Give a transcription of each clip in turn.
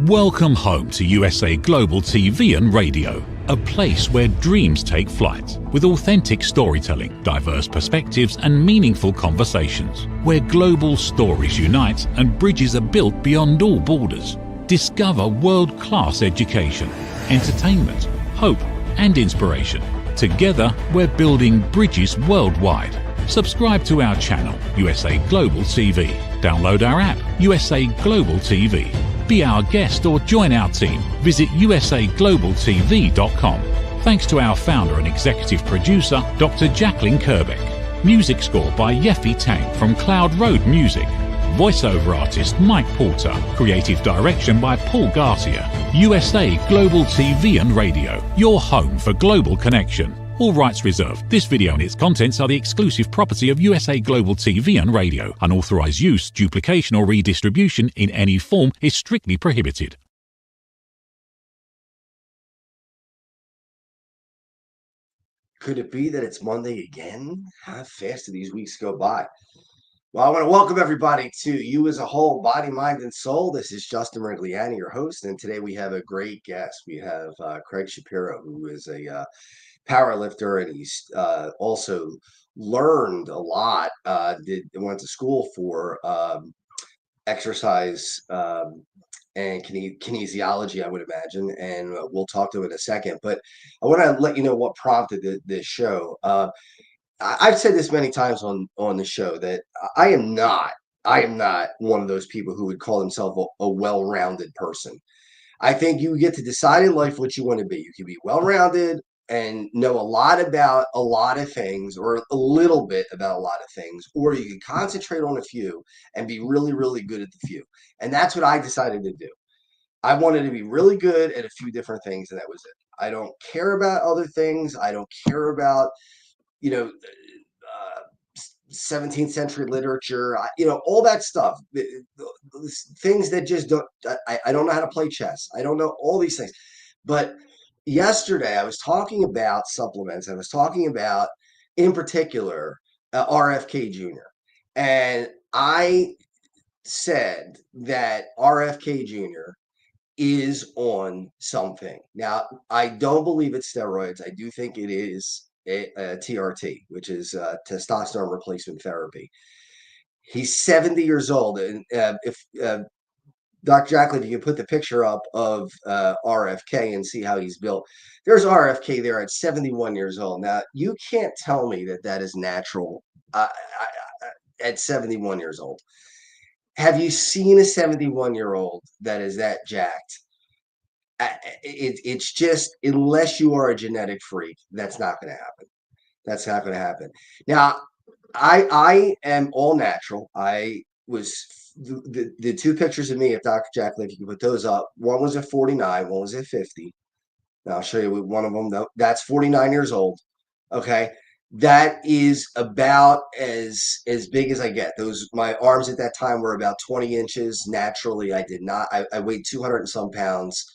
Welcome home to USA Global TV and Radio, a place where dreams take flight, with authentic storytelling, diverse perspectives and meaningful conversations, where global stories unite and bridges are built beyond all borders. Discover world-class education, entertainment, hope and inspiration. Together, we're building bridges worldwide. Subscribe to our channel, USA Global TV. Download our app, USA Global TV. Be our guest or join our team. Visit usaglobaltv.com. Thanks to our founder and executive producer, Dr. Jacqueline Kerbeck. Music score by Yeffy Tang from Cloud Road Music. Voiceover artist Mike Porter. Creative direction by Paul Garcia. USA Global TV and Radio, your home for global connection. All rights reserved. This video and its contents are the exclusive property of USA Global TV and Radio. Unauthorized use, duplication or redistribution in any form is strictly prohibited. Could it be that it's Monday again? How fast do these weeks go by? Well, I want to welcome everybody to You as a Whole, Body, Mind, and Soul. This is Justin MIRIGLIANI, your host, and today we have a great guest. We have Craig Shapiro, who is a powerlifter, and he's also learned a lot. Went to school for exercise and kinesiology, I would imagine, and we'll talk to him in a second. But I want to let you know what prompted this show. I've said this many times on the show that I am not one of those people who would call themselves a well-rounded person. I think you get to decide in life what you want to be. You can be well-rounded and know a lot about a lot of things, or a little bit about a lot of things, or you can concentrate on a few and be really, really good at the few. And that's what I decided to do. I wanted to be really good at a few different things, and that was it. I don't care about other things. I don't care about, 17th century literature, all that stuff, things that just don't, I don't know how to play chess. I don't know all these things. But yesterday I was talking about supplements. I was talking about, in particular, RFK Jr. And I said that RFK Jr. is on something. Now, I don't believe it's steroids. I do think it is a TRT, which is testosterone replacement therapy. He's 70 years old, and if Dr. Jacqueline, you can put the picture up of RFK and see how he's built. There's RFK there at 71 years old. Now, you can't tell me that that is natural at 71 years old. Have you seen a 71-year-old that is that jacked? It's just, unless you are a genetic freak, that's not going to happen. That's not going to happen. Now, I am all natural. I was the two pictures of me, if Dr. Jacqueline, if you can put those up, one was at 49, one was at 50. Now I'll show you one of them. That's 49 years old. Okay. That is about as big as I get. My arms at that time were about 20 inches. Naturally, I did not. I weighed 200 and some pounds.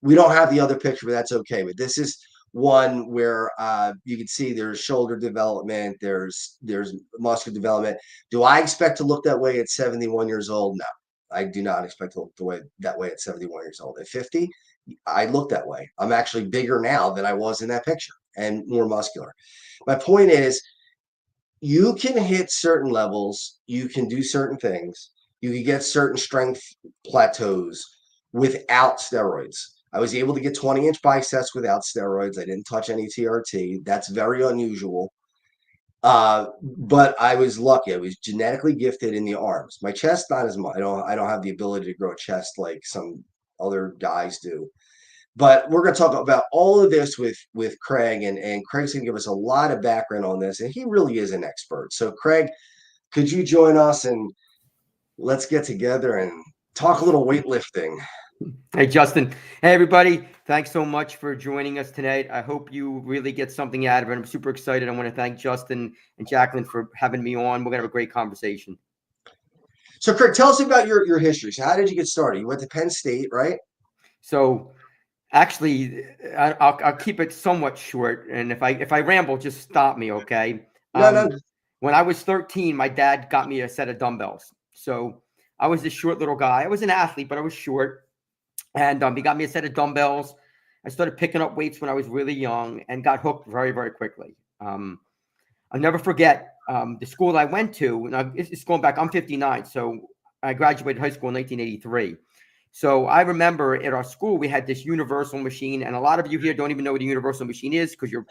We don't have the other picture, but that's okay. But this is one where you can see there's shoulder development, there's muscular development. Do I expect to look that way at 71 years old? No, I do not expect to look that way at 71 years old. At 50, I look that way. I'm actually bigger now than I was in that picture, and more muscular. My point is, you can hit certain levels, you can do certain things, you can get certain strength plateaus without steroids. I was able to get 20-inch biceps without steroids. I didn't touch any TRT. That's very unusual. But I was lucky. I was genetically gifted in the arms. My chest, not as much. I don't have the ability to grow a chest like some other guys do. But we're going to talk about all of this with Craig, and Craig's going to give us a lot of background on this, and he really is an expert. So, Craig, could you join us and let's get together and talk a little weightlifting? Hey, Justin. Hey, everybody. Thanks so much for joining us tonight. I hope you really get something out of it. I'm super excited. I want to thank Justin and Jacqueline for having me on. We're going to have a great conversation. So, Craig, tell us about your history. So how did you get started? You went to Penn State, right? So actually, I'll keep it somewhat short. And if I ramble, just stop me, okay? No. When I was 13, my dad got me a set of dumbbells. So I was this short little guy. I was an athlete, but I was short. And he got me a set of dumbbells. I started picking up weights when I was really young and got hooked very, very quickly. I'll never forget the school I went to. And it's going back. I'm 59, so I graduated high school in 1983. So I remember at our school, we had this universal machine, and a lot of you here don't even know what a universal machine is because you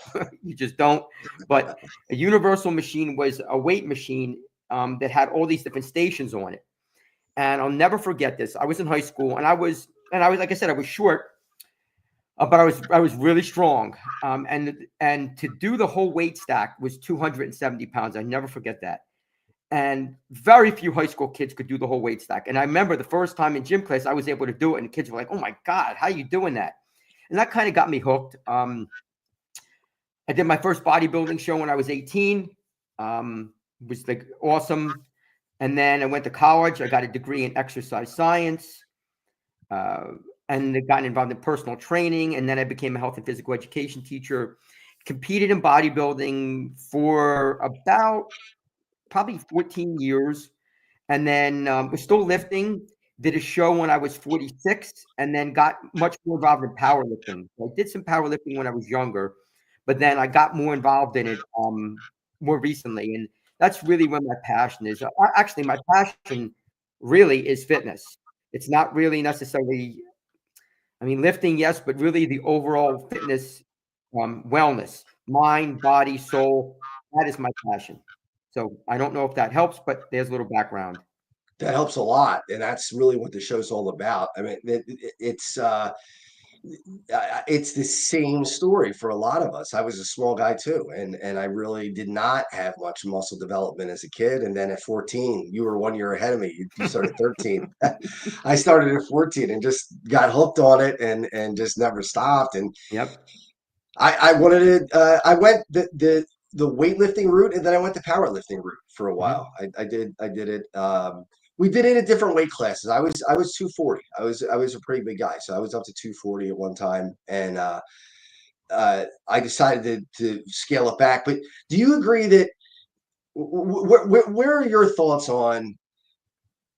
just don't. But a universal machine was a weight machine that had all these different stations on it. And I'll never forget this. I was in high school, and I was like I said, I was short, but I was really strong. And to do the whole weight stack was 270 pounds. I never forget that. And very few high school kids could do the whole weight stack. And I remember the first time in gym class, I was able to do it. And the kids were like, oh my God, how are you doing that? And that kind of got me hooked. I did my first bodybuilding show when I was 18. It was like awesome. And then I went to college. I got a degree in exercise science and I got involved in personal training. And then I became a health and physical education teacher, competed in bodybuilding for about probably 14 years. And then was still lifting, did a show when I was 46, and then got much more involved in powerlifting. So I did some powerlifting when I was younger, but then I got more involved in it more recently. And that's really where my passion is. Actually, my passion really is fitness. It's not really necessarily, I mean, lifting, yes, but really the overall fitness, wellness, mind, body, soul, that is my passion. So I don't know if that helps, but there's a little background. That helps a lot, and that's really what the show's all about. I mean, it's the same story for a lot of us. I was a small guy too, and I really did not have much muscle development as a kid. And then at 14, you were 1 year ahead of me. You started 13. I started at 14 and just got hooked on it, and just never stopped. And Yep. I wanted to. I went the weightlifting route, and then I went the powerlifting route for a while. I did it. We did it at different weight classes. I was 240. I was a pretty big guy, so I was up to 240 at one time, and I decided to scale it back. But do you agree that where are your thoughts on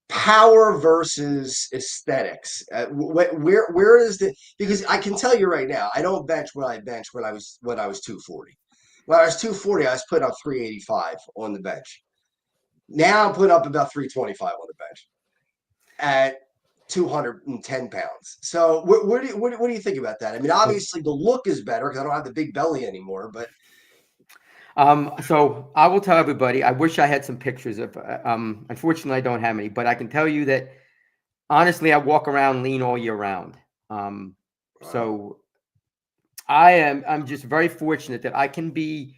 power versus aesthetics? Where is the, because I can tell you right now, I don't bench what I benched when I was 240. When I was 240, I was putting up 385 on the bench. Now I'm putting up about 325 on the bench at 210 pounds. So what do you think about that? I mean, obviously the look is better because I don't have the big belly anymore, but so I will tell everybody, I wish I had some pictures of, unfortunately I don't have any, but I can tell you that honestly, I walk around lean all year round. So I'm just very fortunate that I can be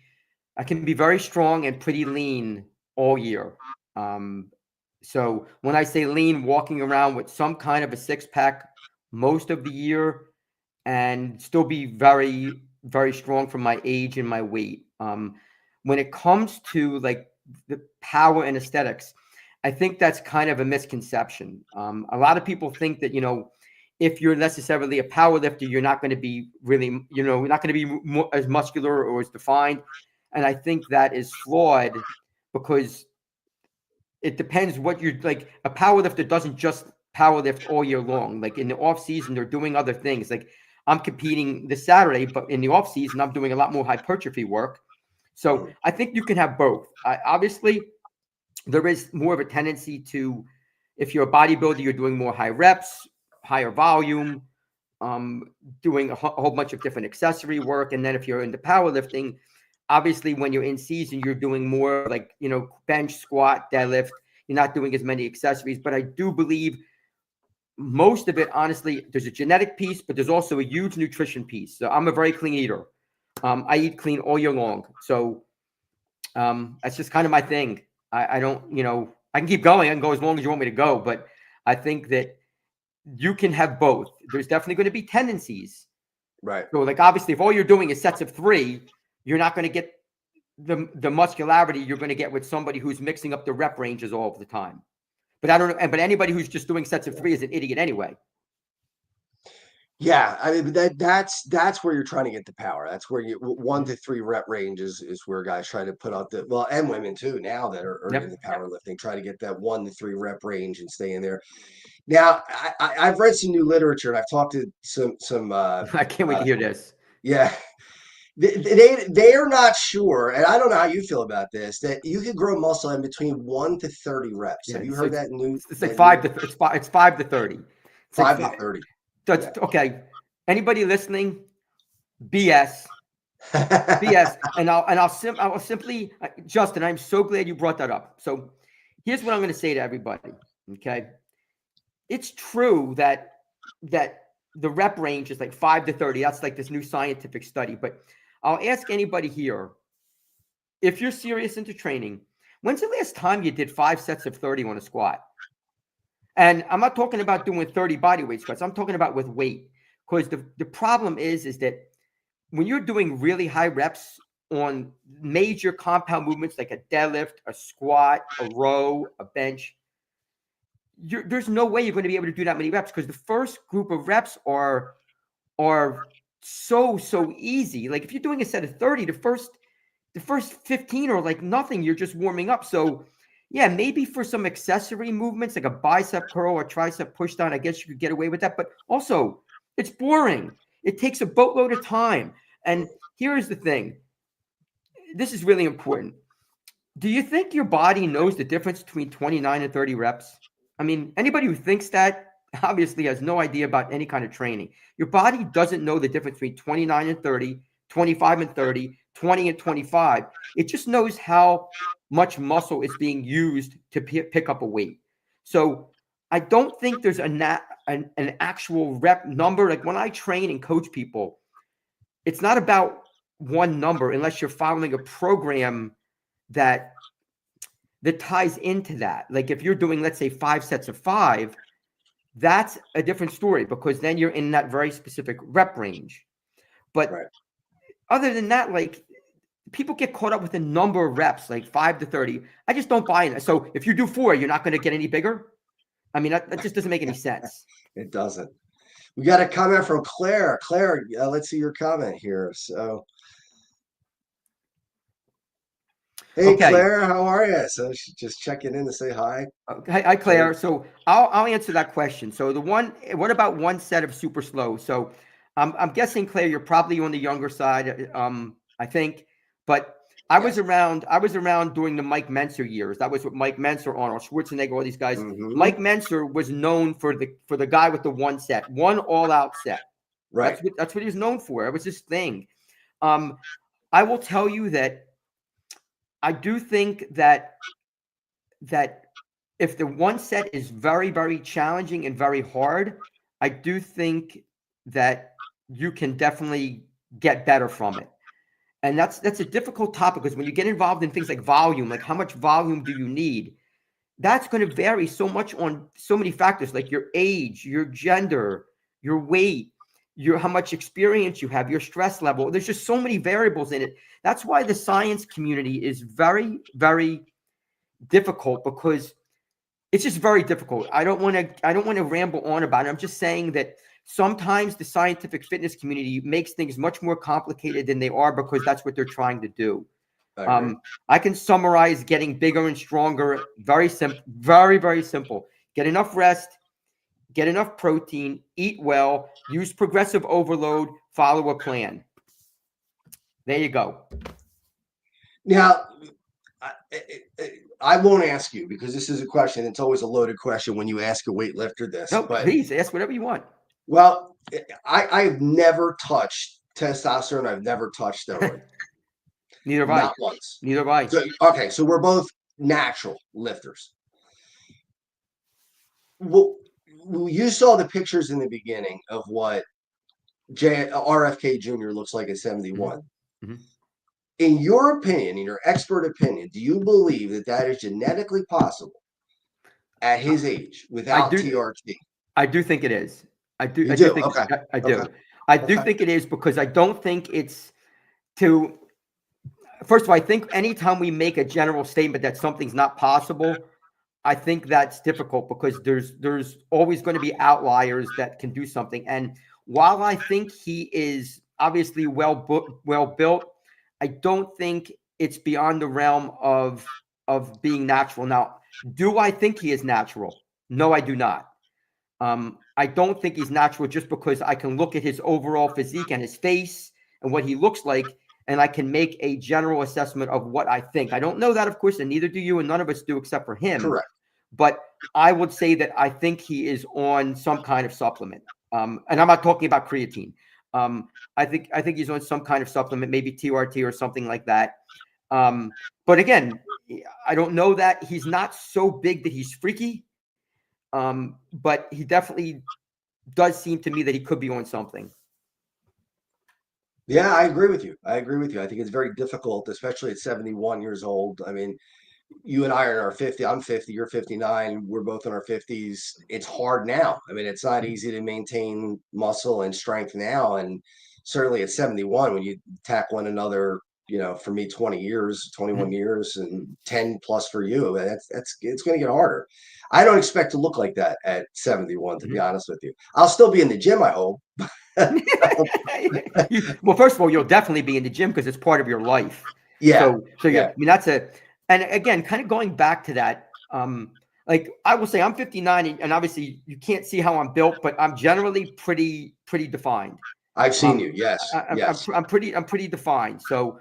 very strong and pretty lean all year. So when I say lean, walking around with some kind of a six-pack most of the year and still be very, very strong for my age and my weight. When it comes to like the power and aesthetics, I think that's kind of a misconception. A lot of people think that, if you're necessarily a power lifter, you're not going to be really, you're not going to be as muscular or as defined. And I think that is flawed because it depends what you're like. A power lifter doesn't just power lift all year long. Like in the off season, they're doing other things. Like I'm competing this Saturday, but in the off season, I'm doing a lot more hypertrophy work. So I think you can have both. Obviously, there is more of a tendency to, if you're a bodybuilder, you're doing more high reps, higher volume, doing a whole bunch of different accessory work. And then if you're into powerlifting, obviously when you're in season, you're doing more like, bench, squat, deadlift. You're not doing as many accessories. But I do believe most of it, honestly, there's a genetic piece, but there's also a huge nutrition piece. So I'm a very clean eater. I eat clean all year long. So that's just kind of my thing. I don't, I can keep going. I can go as long as you want me to go. But I think that you can have both. There's definitely going to be tendencies. Right. So like, obviously, if all you're doing is sets of 3, you're not going to get the muscularity you're going to get with somebody who's mixing up the rep ranges all of the time. But I don't know. But anybody who's just doing sets of 3 is an idiot anyway. Yeah, I mean, that's where you're trying to get the power. That's where you 1 to 3 rep range is where guys try to put out the and women too now that are Yep. into powerlifting, try to get that 1 to 3 rep range and stay in there. Now, I've read some new literature and I've talked to some I can't wait to hear this. yeah, they are not sure, and I don't know how you feel about this, that you can grow muscle in between 1 to 30 reps. Yeah, Have you so heard that new? it's like That new it's 5 to 30. It's like 5 to 30. That's Yeah. okay. Anybody listening? BS. BS. And I'll simply, Justin, I'm so glad you brought that up. So here's what I'm going to say to everybody. Okay. It's true that the rep range is like 5 to 30. That's like this new scientific study. But I'll ask anybody here, if you're serious into training, when's the last time you did 5 sets of 30 on a squat? And I'm not talking about doing 30 body weight squats. I'm talking about with weight. Because the problem is that when you're doing really high reps on major compound movements like a deadlift, a squat, a row, a bench, there's no way you're going to be able to do that many reps, because the first group of reps are so easy. Like if you're doing a set of 30, the first 15 are like nothing. You're just warming up. So yeah, maybe for some accessory movements like a bicep curl or tricep push down, I guess you could get away with that. But also, it's boring. It takes a boatload of time. And here's the thing. This is really important. Do you think your body knows the difference between 29 and 30 reps? I mean, anybody who thinks that obviously has no idea about any kind of training. Your body doesn't know the difference between 29 and 30, 25 and 30, 20 and 25. It just knows how much muscle is being used to pick up a weight. So I don't think there's an actual rep number. Like when I train and coach people, it's not about one number unless you're following a program that ties into that. Like if you're doing, let's say, 5 sets of 5, that's a different story, because then you're in that very specific rep range. But Right. Other than that, like people get caught up with a number of reps, like 5 to 30. I just don't buy in it. So if you do 4, you're not going to get any bigger. I mean, that just doesn't make any sense. It doesn't. We got a comment from Claire. Claire, let's see your comment here. So, hey, Okay. Claire, how are you? So she's just checking in to say hi. Hi, Claire. So I'll answer that question. So what about one set of super slow? So I'm guessing, Claire, you're probably on the younger side, I think. But I was around during the Mike Menser years. That was what Mike Menser, Arnold Schwarzenegger, all these guys. Mm-hmm. Mike Menser was known for the guy with the one all-out set. Right. That's what he was known for. It was his thing. I will tell you that I do think that if the one set is very, very challenging and very hard, I do think that you can definitely get better from it. And that's a difficult topic, because when you get involved in things like volume, like how much volume do you need, that's going to vary so much on so many factors, like your age, your gender, your weight, how much experience you have, your stress level. There's just so many variables in it. That's why the science community is very, very difficult, because it's just very difficult. I don't want to ramble on about it. I'm just saying that sometimes the scientific fitness community makes things much more complicated than they are, because that's what they're trying to do. I can summarize getting bigger and stronger. Very simple, very, very simple. Get enough rest, get enough protein, eat well, use progressive overload, follow a plan. There you go. Now, I won't ask you, because this is a question. It's always a loaded question when you ask a weightlifter this. No, but please ask whatever you want. Well, I've never touched testosterone. I've never touched steroid. Neither have I. Not once. Neither have I. So, okay, so we're both natural lifters. Well, you saw the pictures in the beginning of what RFK Jr. looks like at 71. Mm-hmm. In your opinion, in your expert opinion, do you believe that that is genetically possible at his age without TRT? I do think it is. I do. You do? Think, okay. I do. Okay. I do think it is, because I don't think it's to. First of all, I think anytime we make a general statement that something's not possible, I think that's difficult, because there's always going to be outliers that can do something. And while I think he is obviously well built, I don't think it's beyond the realm of being natural. Now, do I think he is natural? No, I do not. I don't think he's natural just because I can look at his overall physique and his face and what he looks like, and I can make a general assessment of what I think. I don't know that, of course, and neither do you, and none of us do except for him. Correct. But I would say that I think he is on some kind of supplement. And I'm not talking about creatine. I think he's on some kind of supplement, maybe TRT or something like that. But again, I don't know that. He's not so big that he's freaky. But he definitely does seem to me that he could be on something. Yeah, I agree with you. I think it's very difficult, especially at 71 years old. I mean, you and I are in our 50. I'm 50. You're 59. We're both in our 50s. It's hard now. I mean, it's not easy to maintain muscle and strength now. And certainly at 71, when you tack one another, for me, 20 years, 21 years, and 10 plus for you, it's going to get harder. I don't expect to look like that at 71, to be honest with you. I'll still be in the gym, I hope. Well, first of all, you'll definitely be in the gym because it's part of your life. Yeah. So yeah. I mean, and again, kind of going back to that, like I will say I'm 59 and obviously you can't see how I'm built, but I'm generally pretty defined. I've seen you. Yes. Yes. I'm pretty defined. So,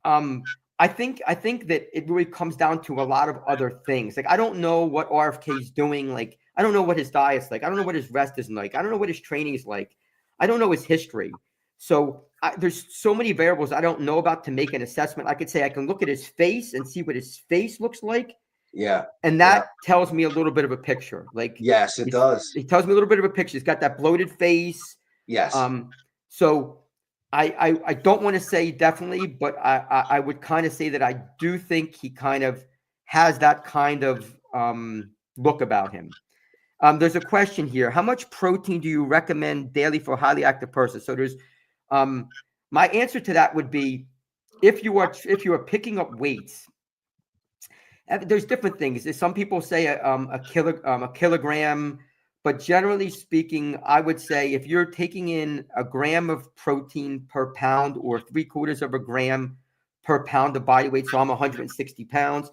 I think that it really comes down to a lot of other things. Like, I don't know what RFK is doing. Like, I don't know what his diet's like. I don't know what his rest is like. I don't know what his training is like. I don't know his history. So there's so many variables I don't know about to make an assessment. I could say I can look at his face and see what his face looks like. Yeah. And that tells me a little bit of a picture. Like, yes, it does. It tells me a little bit of a picture. He's got that bloated face. Yes. So I don't want to say definitely, but I would kind of say that I do think he kind of has that kind of look about him. There's a question here. How much protein do you recommend daily for a highly active person? So there's my answer to that would be if you are picking up weights, there's different things. Some people say a kilogram, but generally speaking, I would say if you're taking in a gram of protein per pound or 3/4 of a gram per pound of body weight, so I'm 160 pounds.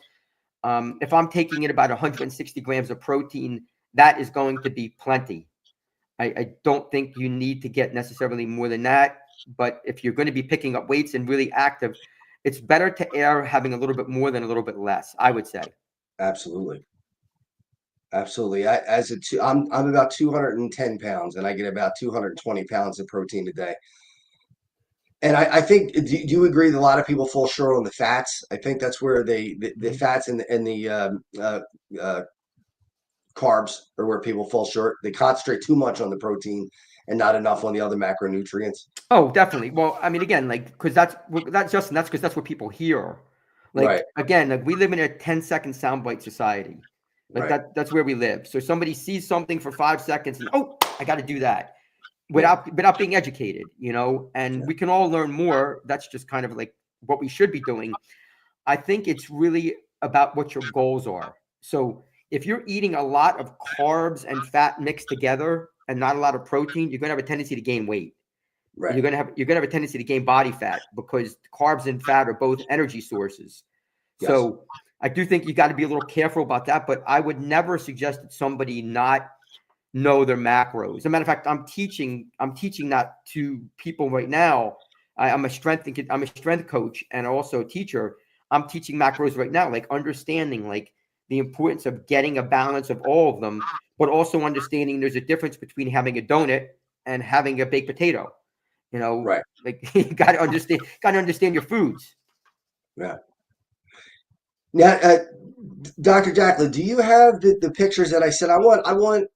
If I'm taking in about 160 grams of protein, that is going to be plenty. I don't think you need to get necessarily more than that. But if you're going to be picking up weights and really active, it's better to err having a little bit more than a little bit less, I would say. Absolutely. I'm about 210 pounds and I get about 220 pounds of protein a day. And I think, do you agree that a lot of people fall short on the fats? I think that's where the fats and the carbs are where people fall short. They concentrate too much on the protein and not enough on the other macronutrients. Oh, definitely. Well, I mean, again, like, because that's because that's what people hear. Like, right. Again, like we live in a 10-second soundbite society. Like right. that's where we live. So somebody sees something for 5 seconds and, oh, I got to do that without being educated, and we can all learn more. That's just kind of like what we should be doing. I think it's really about what your goals are. So if you're eating a lot of carbs and fat mixed together and not a lot of protein, you're going to have a tendency to gain weight. Right. You're going to have a tendency to gain body fat because carbs and fat are both energy sources. Yes. So I do think you got to be a little careful about that, but I would never suggest that somebody not know their macros. As a matter of fact, I'm teaching that to people right now. I'm a strength coach and also a teacher. I'm teaching macros right now, like understanding like the importance of getting a balance of all of them, but also understanding there's a difference between having a donut and having a baked potato. Right. Like you got to understand your foods. Yeah. Now, Dr. Jacqueline, do you have the pictures that I said I want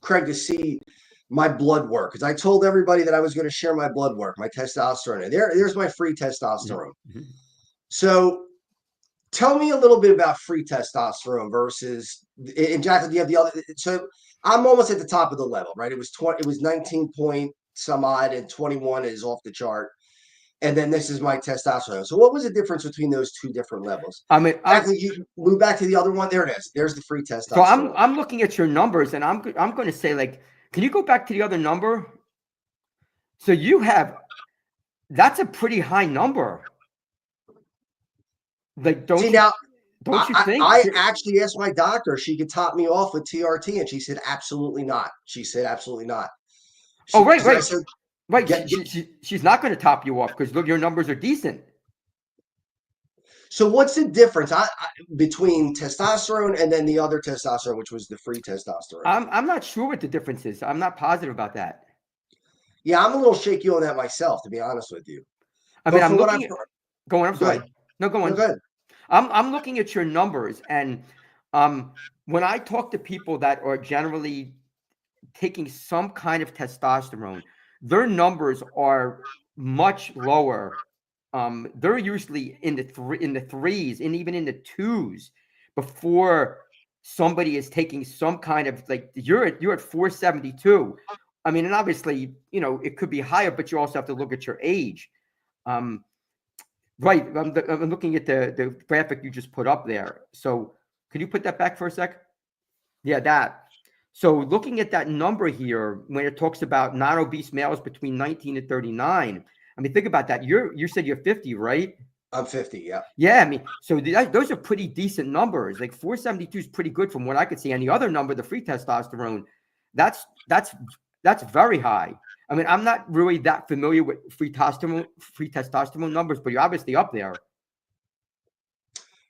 Craig to see my blood work? Because I told everybody that I was going to share my blood work, my testosterone. And there's my free testosterone. Mm-hmm. So tell me a little bit about free testosterone versus, and Jacqueline, do you have the other? So I'm almost at the top of the level, right? It was 19 point some odd and 21 is off the chart. And then this is my testosterone. So what was the difference between those two different levels? I mean, you move back to the other one. There it is. There's the free testosterone. So I'm looking at your numbers and I'm going to say, like, can you go back to the other number? So that's a pretty high number. Like, don't you think? I actually asked my doctor if she could top me off with TRT, and she said absolutely not. She said absolutely not. Right. Said, right. She's not going to top you off because look, your numbers are decent. So what's the difference between testosterone and then the other testosterone, which was the free testosterone? I'm not sure what the difference is. I'm not positive about that. Yeah, I'm a little shaky on that myself, to be honest with you. I mean, I'm looking at. Go on. I'm sorry. Ahead. No, go on. No, go ahead. I'm looking at your numbers, and when I talk to people that are generally taking some kind of testosterone, their numbers are much lower. They're usually in the threes and even in the twos before somebody is taking some kind of, like, you're at 472. I mean, and obviously, you know, it could be higher, but you also have to look at your age. Right. I'm looking at the graphic you just put up there. So can you put that back for a sec? Yeah, that. So looking at that number here, when it talks about non-obese males between 19 and 39, I mean, think about that. You said you're 50, right? I'm 50, yeah. Yeah, I mean, so those are pretty decent numbers. Like 472 is pretty good from what I could see. And the other number, the free testosterone, that's very high. I mean, I'm not really that familiar with free testosterone numbers, but you're obviously up there.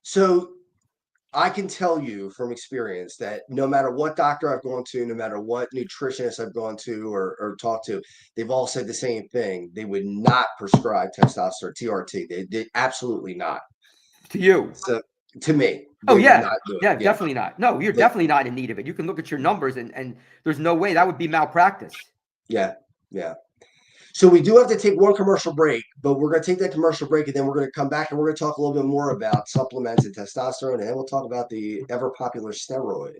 So I can tell you from experience that no matter what doctor I've gone to, no matter what nutritionist I've gone to or talked to, they've all said the same thing. They would not prescribe testosterone, TRT. They did absolutely not. To you? So, to me. Oh, yeah. Yeah, definitely not. No, you're definitely not in need of it. You can look at your numbers and there's no way that would be malpractice. Yeah. Yeah. So we do have to take one commercial break, but we're going to take that commercial break and then we're going to come back and we're going to talk a little bit more about supplements and testosterone, and then we'll talk about the ever popular steroids.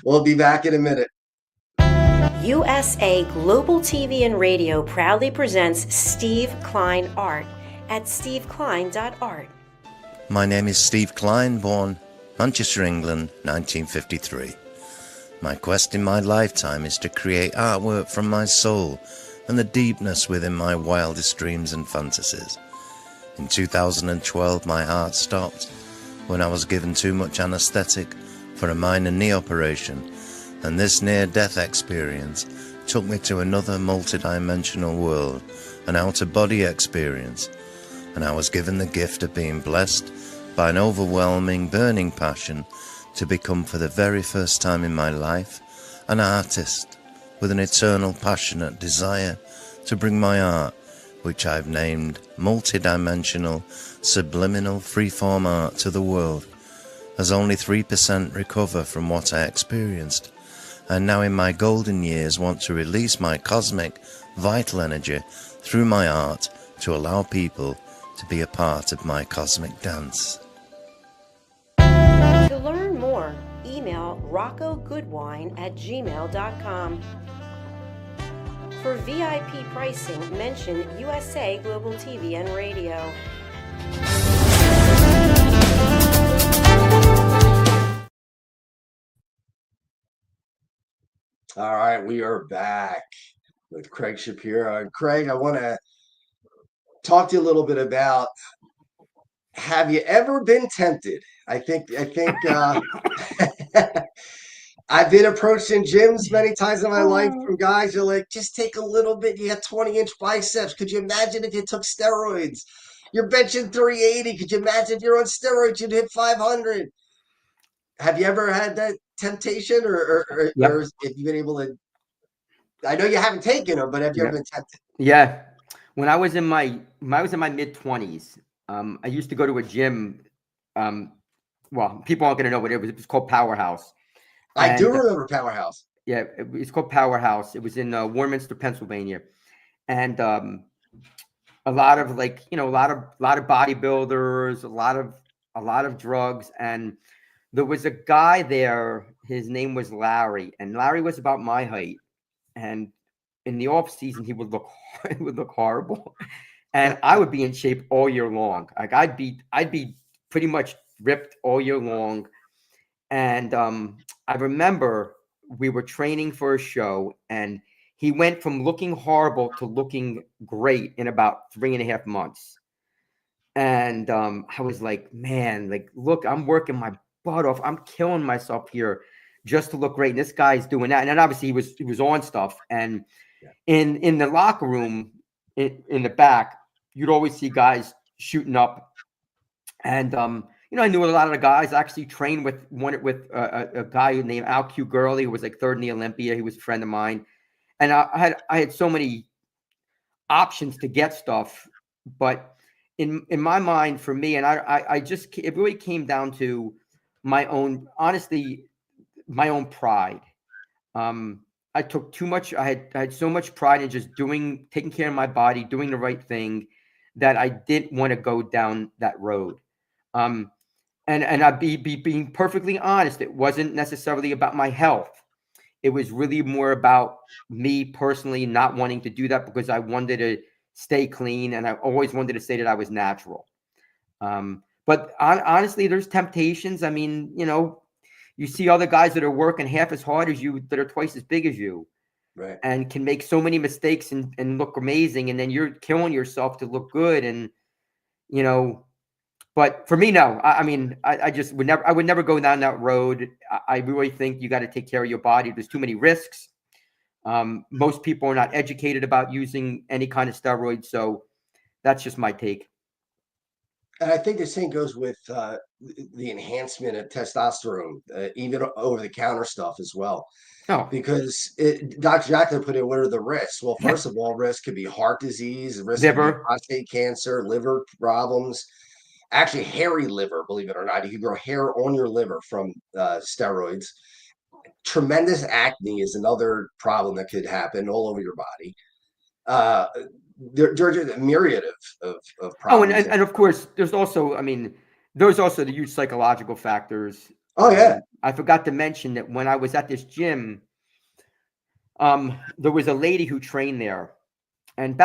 We'll be back in a minute. USA Global TV and Radio proudly presents Steve Klein Art at steveklein.art. My name is Steve Klein, born Manchester, England, 1953. My quest in my lifetime is to create artwork from my soul and the deepness within my wildest dreams and fantasies. In 2012, my heart stopped when I was given too much anesthetic for a minor knee operation, and this near-death experience took me to another multidimensional world, an out-of-body experience, and I was given the gift of being blessed by an overwhelming, burning passion to become, for the very first time in my life, an artist with an eternal, passionate desire to bring my art, which I've named multidimensional, subliminal, freeform art, to the world, as only 3% recover from what I experienced, and now in my golden years want to release my cosmic, vital energy through my art to allow people to be a part of my cosmic dance. To learn more, email roccogoodwine@gmail.com. For VIP pricing, mention USA Global TV and Radio. All right, we are back with Craig Shapiro. And Craig, I want to talk to you a little bit about, have you ever been tempted? I think I've been approached in gyms many times in my life from guys who are like, just take a little bit. You got 20-inch biceps. Could you imagine if you took steroids? You're benching 380. Could you imagine if you're on steroids, you'd hit 500? Have you ever had that temptation, or have you been able to? I know you haven't taken them, but have you ever been tempted? Yeah. When I was in my mid-20s, I used to go to a gym. Well, people aren't going to know what it was. It was called Powerhouse. I do remember Powerhouse. Yeah, it's called Powerhouse. It was in Warminster, Pennsylvania, and a lot of, like, you know, a lot of bodybuilders, a lot of drugs, and there was a guy there. His name was Larry, and Larry was about my height, and in the off season he would look horrible, and I would be in shape all year long. Like I'd be pretty much ripped all year long. And I remember we were training for a show, and he went from looking horrible to looking great in about 3.5 months. And I was like, man, like, look, I'm working my butt off. I'm killing myself here just to look great. And this guy's doing that. And then obviously he was on stuff. And in the locker room in the back, you'd always see guys shooting up. And I knew a lot of the guys. I actually trained with a guy named Al Q Gurley, who was like 3rd in the Olympia. He was a friend of mine. And I had so many options to get stuff, but in my mind, for me, and I just, it really came down to my own, honestly, my own pride. I took too much. I had so much pride in just taking care of my body, doing the right thing, that I didn't want to go down that road. And I'd being perfectly honest, it wasn't necessarily about my health. It was really more about me personally not wanting to do that, because I wanted to stay clean, and I always wanted to say that I was natural. But honestly, there's temptations. I mean, you see other guys that are working half as hard as you, that are twice as big as you, right, and can make so many mistakes and look amazing, and then you're killing yourself to look good. And but for me, no. I mean, I just would never. I would never go down that road. I really think you got to take care of your body. There's too many risks. Most people are not educated about using any kind of steroids, so that's just my take. And I think the same goes with the enhancement of testosterone, even over-the-counter stuff as well. Oh, Because Dr. Jacqueline put in, what are the risks? Well, first of all, risk could be heart disease, risk could be liver. prostate cancer, liver problems, actually hairy liver, believe it or not. You can grow hair on your liver from steroids. Tremendous acne is another problem that could happen all over your body. There's a myriad of problems. Oh, and of course, there's also, I mean, there's also the huge psychological factors. Oh, yeah. I forgot to mention that when I was at this gym, there was a lady who trained there. And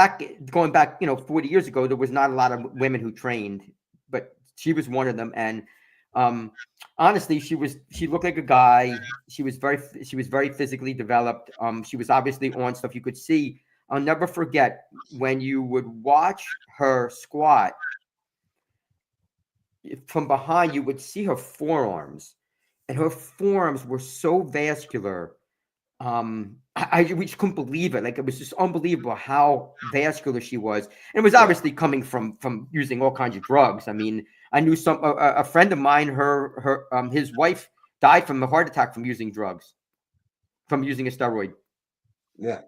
going back, 40 years ago, there was not a lot of women who trained, but she was one of them. And honestly, she looked like a guy. She was very physically developed. She was obviously on stuff. You could see. I'll never forget when you would watch her squat from behind, you would see her forearms, and her forearms were so vascular. We just couldn't believe it. Like, it was just unbelievable how vascular she was. And it was obviously coming from using all kinds of drugs. I mean, I knew a friend of mine, his wife died from a heart attack from using drugs, from using a steroid. Yeah.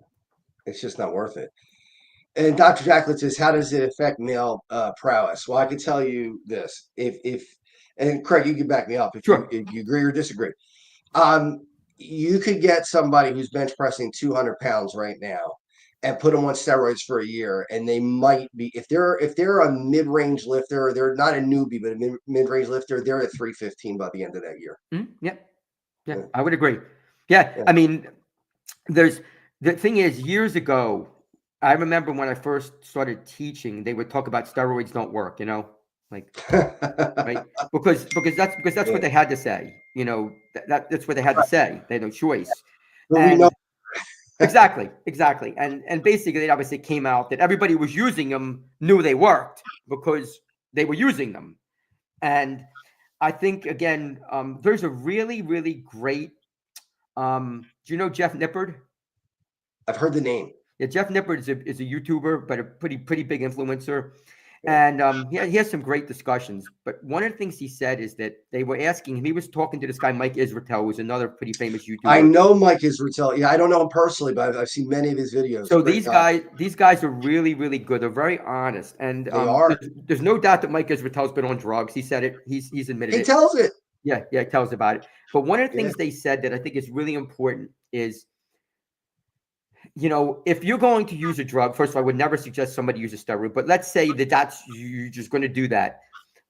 It's just not worth it. And Dr. Jacqueline says, how does it affect male prowess? Well, I can tell you this. And Craig, you can back me up if you agree or disagree. You could get somebody who's bench pressing 200 pounds right now and put them on steroids for a year, and they might be, if they're a mid-range lifter, they're not a newbie, but a mid-range lifter, they're at 315 by the end of that year. Yeah, I would agree. Yeah. I mean, the thing is, years ago, I remember when I first started teaching, they would talk about steroids don't work, like, right? Because that's what they had to say, that's what they had to say. They had no choice. Exactly. And basically, it obviously came out that everybody was using them, knew they worked because they were using them. And I think, again, there's a really, really great, do you know Jeff Nippard? I've heard the name. Yeah, Jeff Nippard is a YouTuber, but a pretty big influencer. And he has some great discussions. But one of the things he said is that they were asking him, he was talking to this guy, Mike Israetel, who's another pretty famous YouTuber. I know Mike Israetel. Yeah, I don't know him personally, but I've seen many of his videos. So these guys are really, really good. They're very honest. And they are. There's no doubt that Mike Israetel's been on drugs. He said it. He's admitted it. He tells it. Yeah, he tells about it. But one of the things they said that I think is really important is, if you're going to use a drug, first of all, I would never suggest somebody use a steroid, but let's say that's you're just going to do that.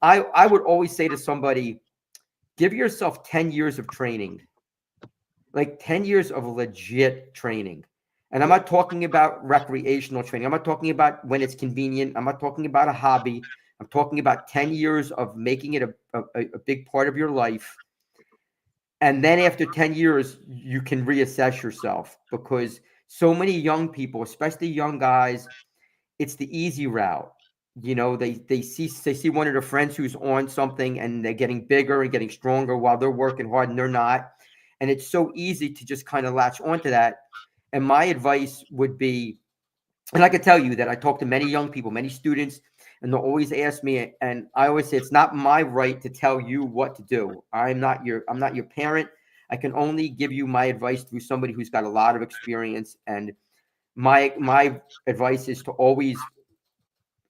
I would always say to somebody, give yourself 10 years of training, like 10 years of legit training. And I'm not talking about recreational training. I'm not talking about when it's convenient. I'm not talking about a hobby. I'm talking about 10 years of making it a big part of your life. And then after 10 years, you can reassess yourself, because so many young people, especially young guys, it's the easy route. You know, they see one of their friends who's on something and they're getting bigger and getting stronger while they're working hard and they're not. And it's so easy to just kind of latch onto that. And my advice would be, and I can tell you that I talk to many young people, many students, and they'll always ask me, and I always say, it's not my right to tell you what to do. I'm not your parent. I can only give you my advice through somebody who's got a lot of experience. And my advice is to always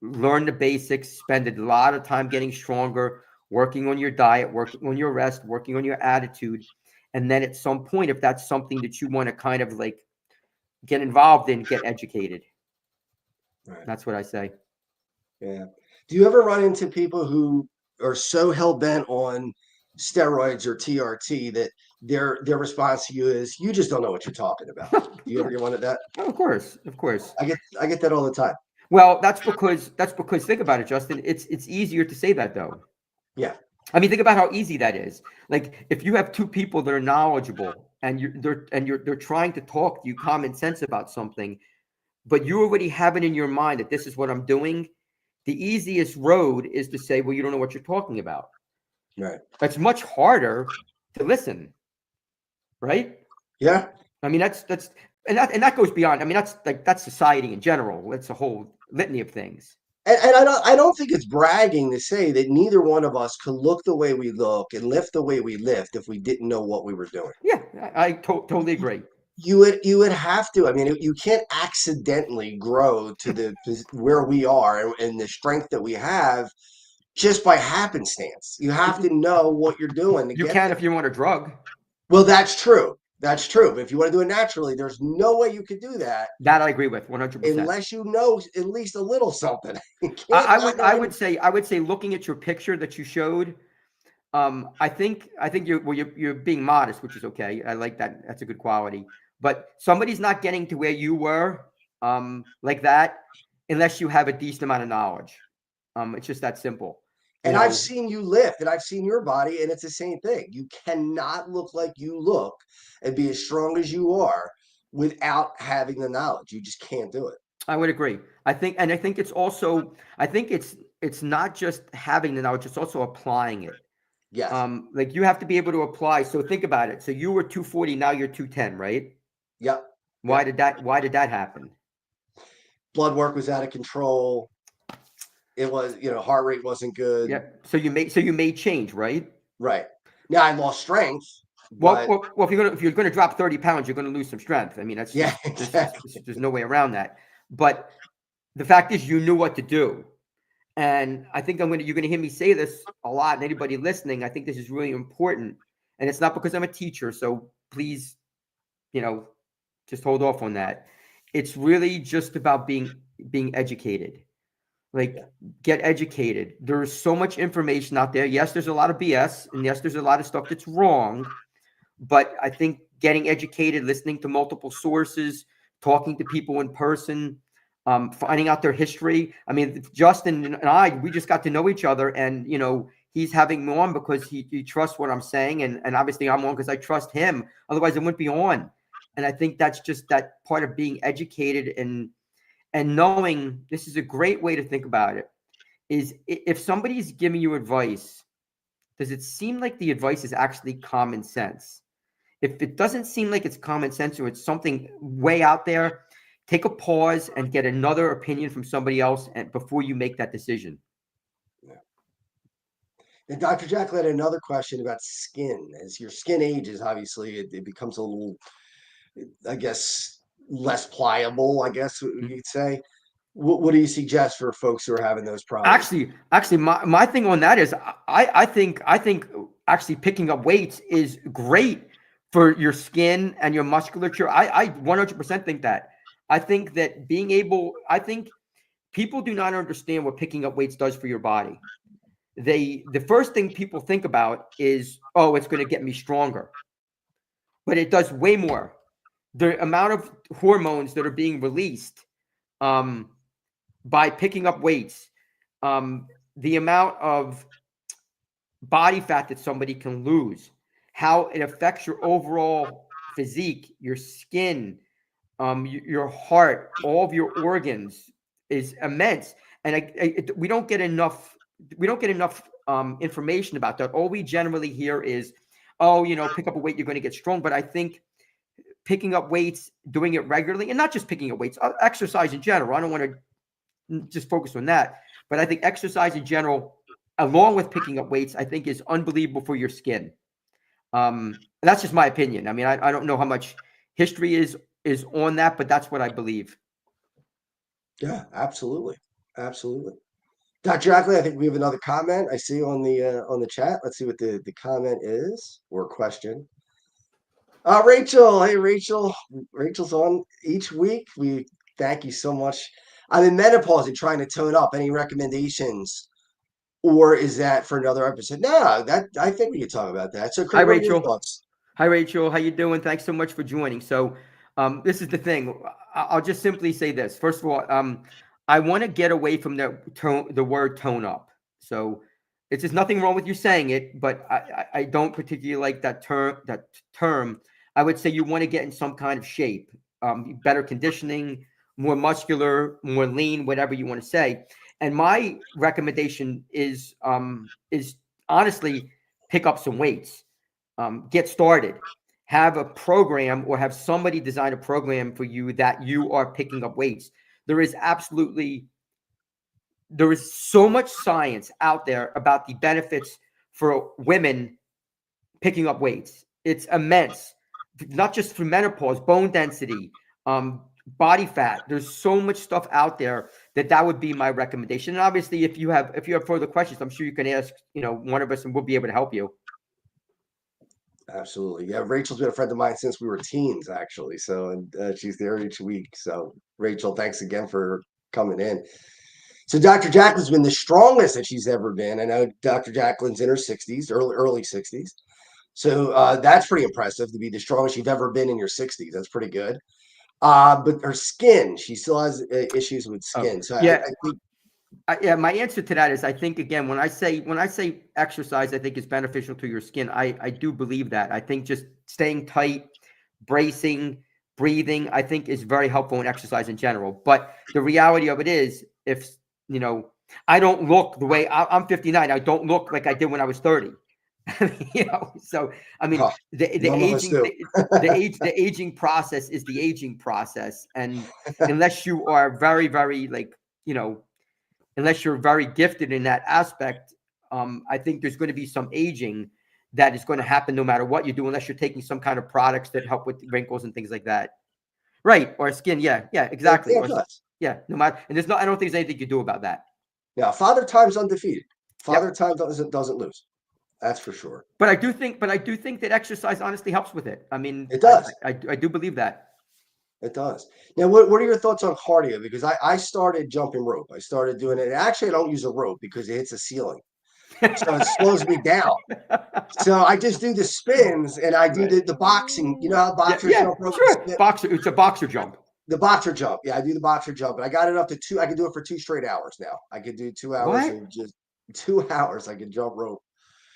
learn the basics, spend a lot of time getting stronger, working on your diet, working on your rest, working on your attitude. And then at some point, if that's something that you want to kind of like get involved in, get educated. Right. That's what I say. Yeah. Do you ever run into people who are so hell-bent on steroids or TRT that their response to you is, you just don't know what you're talking about? Do you ever get one of that? Oh, of course. I get that all the time. Well, that's because think about it, Justin. It's easier to say that though. Yeah. I mean, think about how easy that is. Like if you have two people that are knowledgeable and they're trying to talk to you common sense about something, but you already have it in your mind that this is what I'm doing. The easiest road is to say, well, you don't know what you're talking about. Right. That's much harder to listen. Right. Yeah. I mean, that's and that goes beyond. I mean, that's society in general. It's a whole litany of things. And I don't think it's bragging to say that neither one of us could look the way we look and lift the way we lift if we didn't know what we were doing. Yeah, I totally agree. You would have to. I mean, you can't accidentally grow to the where we are and the strength that we have just by happenstance. You have to know what you're doing to You get can there. if you want a drug. Well, that's true. That's true. But if you want to do it naturally, there's no way you could do that. That I agree with 100%. Unless you know at least a little something. I would say looking at your picture that you showed, I think you're being modest, which is okay. I like that. That's a good quality. But somebody's not getting to where you were, like that, unless you have a decent amount of knowledge. It's just that simple. And I've seen you lift, and I've seen your body, and it's the same thing. You cannot look like you look and be as strong as you are without having the knowledge. You just can't do it. I would agree. I think it's also, it's not just having the knowledge, it's also applying it. Yes. Like you have to be able to apply. So think about it. So you were 240, now you're 210, right? Yep. Why did that happen? Blood work was out of control. It was, heart rate wasn't good. Yeah. So you made change, right? Right. Now I lost strength. Well, if you're gonna drop 30 pounds, you're gonna lose some strength. I mean, that's exactly. There's no way around that. But the fact is, you knew what to do, and I think you're gonna hear me say this a lot. And anybody listening, I think this is really important. And it's not because I'm a teacher, so please, just hold off on that. It's really just about being educated. Like, get educated. There's so much information out there. Yes, there's a lot of BS, and yes, there's a lot of stuff that's wrong. But I think getting educated, listening to multiple sources, talking to people in person, finding out their history. I mean, Justin and I, we just got to know each other, and he's having me on because he trusts what I'm saying, and obviously I'm on because I trust him. Otherwise, I wouldn't be on. And I think that's just that part of being educated and knowing. This is a great way to think about it. Is if somebody's giving you advice, does it seem like the advice is actually common sense? If it doesn't seem like it's common sense or it's something way out there, take a pause and get another opinion from somebody else before you make that decision. Yeah. And Dr. Jack had another question about skin. As your skin ages, obviously, it becomes a little, I guess, less pliable, I guess you'd say. What do you suggest for folks who are having those problems? Actually, my thing on that is I think actually picking up weights is great for your skin and your musculature. I 100% think that. I think that I think people do not understand what picking up weights does for your body. The first thing people think about is, oh, it's going to get me stronger. But it does way more. The amount of hormones that are being released by picking up weights, the amount of body fat that somebody can lose, how it affects your overall physique, your skin, your heart, all of your organs is immense. And we don't get enough information about that. All we generally hear is, oh, pick up a weight, you're going to get strong. But I think picking up weights, doing it regularly, and not just picking up weights, exercise in general. I don't want to just focus on that, but I think exercise in general, along with picking up weights, I think is unbelievable for your skin. That's just my opinion. I mean, I don't know how much history is on that, but that's what I believe. Yeah, absolutely. Absolutely. Dr. Ackley, I think we have another comment I see on the chat. Let's see what the comment is or question. Rachel. Hey, Rachel. Rachel's on each week. We thank you so much. I'm in menopause and trying to tone up. Any recommendations? Or is that for another episode? No, I think we could talk about that. So, Craig, Hi, what are your Rachel. thoughts? Hi, Rachel. How you doing? Thanks so much for joining. So this is the thing. I'll just simply say this. First of all, I want to get away from the word tone up. So it's just nothing wrong with you saying it, but I don't particularly like that term. I would say you want to get in some kind of shape, better conditioning, more muscular, more lean, whatever you want to say. And my recommendation is honestly pick up some weights. Get started, have a program or have somebody design a program for you that you are picking up weights. There is so much science out there about the benefits for women picking up weights. It's immense, not just for menopause, bone density, body fat. There's so much stuff out there that would be my recommendation. And obviously, if you have further questions, I'm sure you can ask, one of us, and we'll be able to help you. Absolutely. Yeah, Rachel's been a friend of mine since we were teens, actually. So, and she's there each week. So, Rachel, thanks again for coming in. So, Dr. Jacqueline's been the strongest that she's ever been. I know Dr. Jacqueline's in her 60s, early 60s. So, that's pretty impressive to be the strongest you've ever been in your 60s. That's pretty good. But her skin, she still has issues with skin. Oh, so, yeah. I think. Yeah, my answer to that is I think, again, when I say exercise, I think is beneficial to your skin. I do believe that. I think just staying tight, bracing, breathing, I think is very helpful in exercise in general. But the reality of it is, if I don't look the way I'm 59, I don't look like I did when I was 30. So I mean, the aging process is the aging process, and unless you are very, very unless you're very gifted in that aspect, I think there's going to be some aging that is going to happen no matter what you do, unless you're taking some kind of products that help with wrinkles and things like that. Right. Or skin. Yeah, exactly. No matter, and I don't think there's anything you do about that. Yeah. Father Time's undefeated. Father Time doesn't lose. That's for sure. But I do think that exercise honestly helps with it. I mean, it does. I do believe that. It does. Now, what are your thoughts on cardio? Because I started jumping rope. I started doing it. Actually, I don't use a rope because it hits a ceiling. So it slows me down. So I just do the spins and I do the boxing. You know how boxers jump rope? Sure. It's a boxer jump. The boxer jump. Yeah, I do the boxer jump. And I got it up to 2. I can do it for 2 straight hours now. I could do 2 hours and just 2 hours. I can jump rope.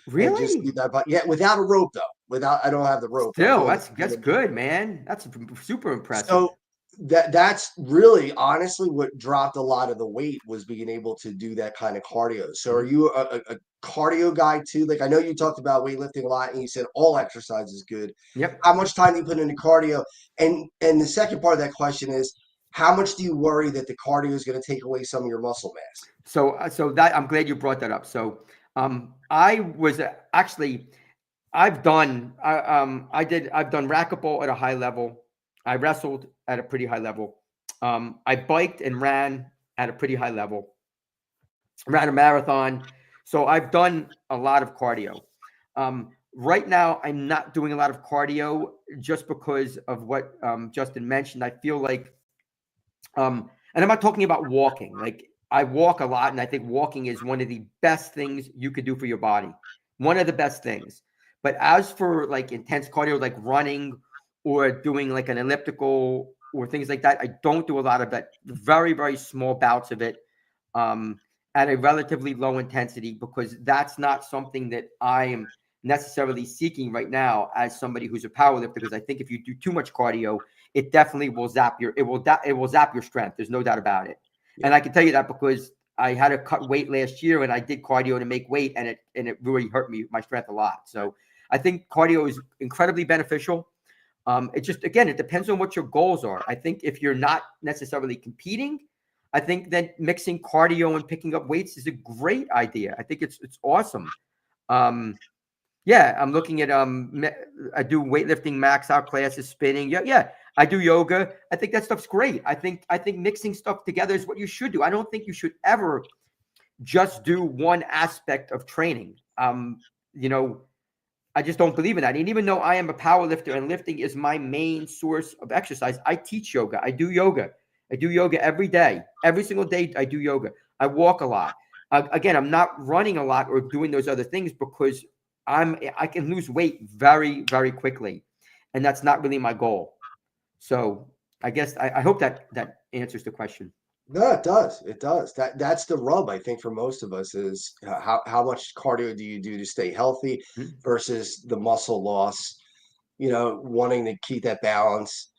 Really? And just do that. But yeah, without a rope though. I don't have the rope. Still, that's good, man. That's super impressive. So that's really honestly what dropped a lot of the weight, was being able to do that kind of cardio. So are you a cardio guy too? Like, I know you talked about weightlifting a lot and you said all exercise is good. Yep. How much time do you put into cardio? And the second part of that question is, how much do you worry that the cardio is going to take away some of your muscle mass? So that, I'm glad you brought that up. So I was actually, I've done racquetball at a high level. I wrestled at a pretty high level. I biked and ran at a pretty high level. Ran a marathon. So I've done a lot of cardio. Right now, I'm not doing a lot of cardio just because of what Justin mentioned. I feel like, and I'm not talking about walking. Like, I walk a lot, and I think walking is one of the best things you could do for your body. One of the best things. But as for like intense cardio, like running or doing like an elliptical or things like that, I don't do a lot of that. Very, very small bouts of it at a relatively low intensity, because that's not something that I am necessarily seeking right now as somebody who's a powerlifter. Because I think if you do too much cardio, it definitely will zap your strength. There's no doubt about it. And I can tell you that because I had to cut weight last year and I did cardio to make weight, and it really hurt my strength a lot. So I think cardio is incredibly beneficial. It just, again, it depends on what your goals are. I think if you're not necessarily competing, I think that mixing cardio and picking up weights is a great idea. I think it's awesome. Yeah, I'm looking at I do weightlifting max out classes, spinning. Yeah, I do yoga. I think that stuff's great. I think mixing stuff together is what you should do. I don't think you should ever just do one aspect of training. I just don't believe in that. And even though I am a power lifter and lifting is my main source of exercise, I teach yoga. I do yoga. I do yoga every day. Every single day I do yoga. I walk a lot. Again, I'm not running a lot or doing those other things because I can lose weight very, very quickly. And that's not really my goal. So I guess I hope that answers the question. No, it does. It does. That's the rub, I think, for most of us is how much cardio do you do to stay healthy versus the muscle loss, wanting to keep that balance.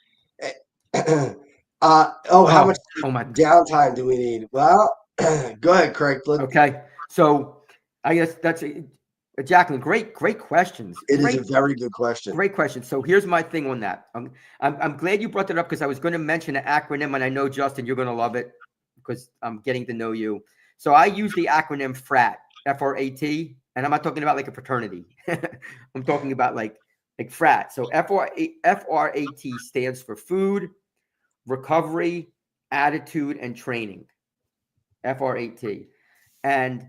How much downtime do we need? Well, go ahead, Craig. Okay. So I guess that's Jacqueline, great questions. It is a very good question. Great question. So here's my thing on that. I'm glad you brought that up because I was going to mention an acronym, and I know, Justin, you're going to love it because I'm getting to know you. So I use the acronym FRAT, F-R-A-T, and I'm not talking about like a fraternity. I'm talking about like FRAT. So F-R-A-T stands for food, recovery, attitude, and training. F-R-A-T. And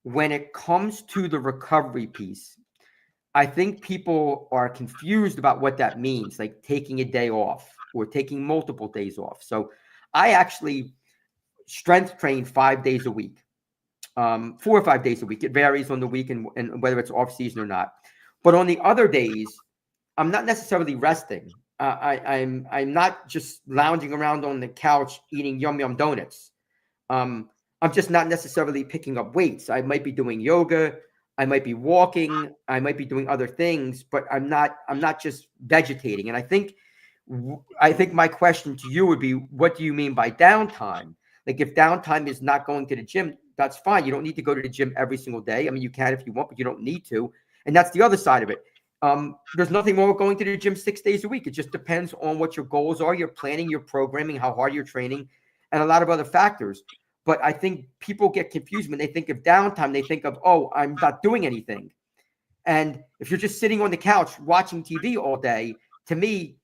when it comes to the recovery piece, I think people are confused about what that means, like taking a day off or taking multiple days off. So I actually strength train 5 days a week, 4 or 5 days a week. It varies on the week and whether it's off season or not. But on the other days, I'm not necessarily resting. I'm not just lounging around on the couch eating yum donuts. I'm just not necessarily picking up weights. I might be doing yoga. I might be walking. I might be doing other things, but I'm not just vegetating. And I think my question to you would be, what do you mean by downtime? Like if downtime is not going to the gym, that's fine. You don't need to go to the gym every single day. I mean, you can if you want, but you don't need to. And that's the other side of it. There's nothing wrong with going to the gym 6 days a week. It just depends on what your goals are, your planning, your programming, how hard you're training, and a lot of other factors. But I think people get confused when they think of downtime. They think of, oh, I'm not doing anything. And if you're just sitting on the couch watching TV all day, to me,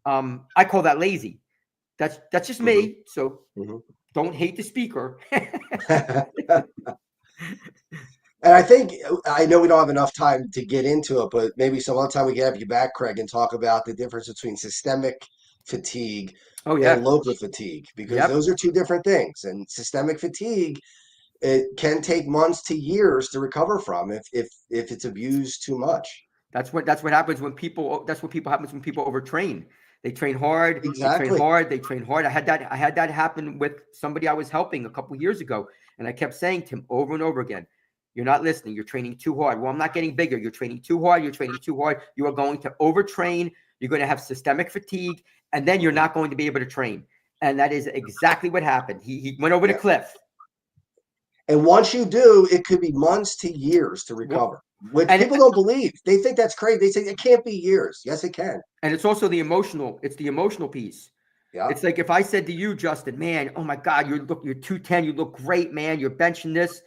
I call that lazy. That's just me. So don't hate the speaker. And I know we don't have enough time to get into it, but maybe some other time we can have you back, Craig, and talk about the difference between systemic fatigue and local fatigue, because those are two different things. And systemic fatigue, it can take months to years to recover from if it's abused too much. That's what happens when people. That's what happens when people overtrain. They train hard. Exactly. They train hard. I had that happen with somebody I was helping a couple of years ago, and I kept saying to him over and over again, "You're not listening. You're training too hard." Well, I'm not getting bigger. You're training too hard. You're training too hard. You are going to overtrain. You're going to have systemic fatigue, and then you're not going to be able to train. And that is exactly what happened. He went over the cliff. And once you do, it could be months to years to recover, which people don't believe. They think that's crazy. They say it can't be years. Yes, it can. And it's also the emotional piece. Yeah. It's like if I said to you, Justin, man, oh my God, you're 210, you look great, man. You're benching this.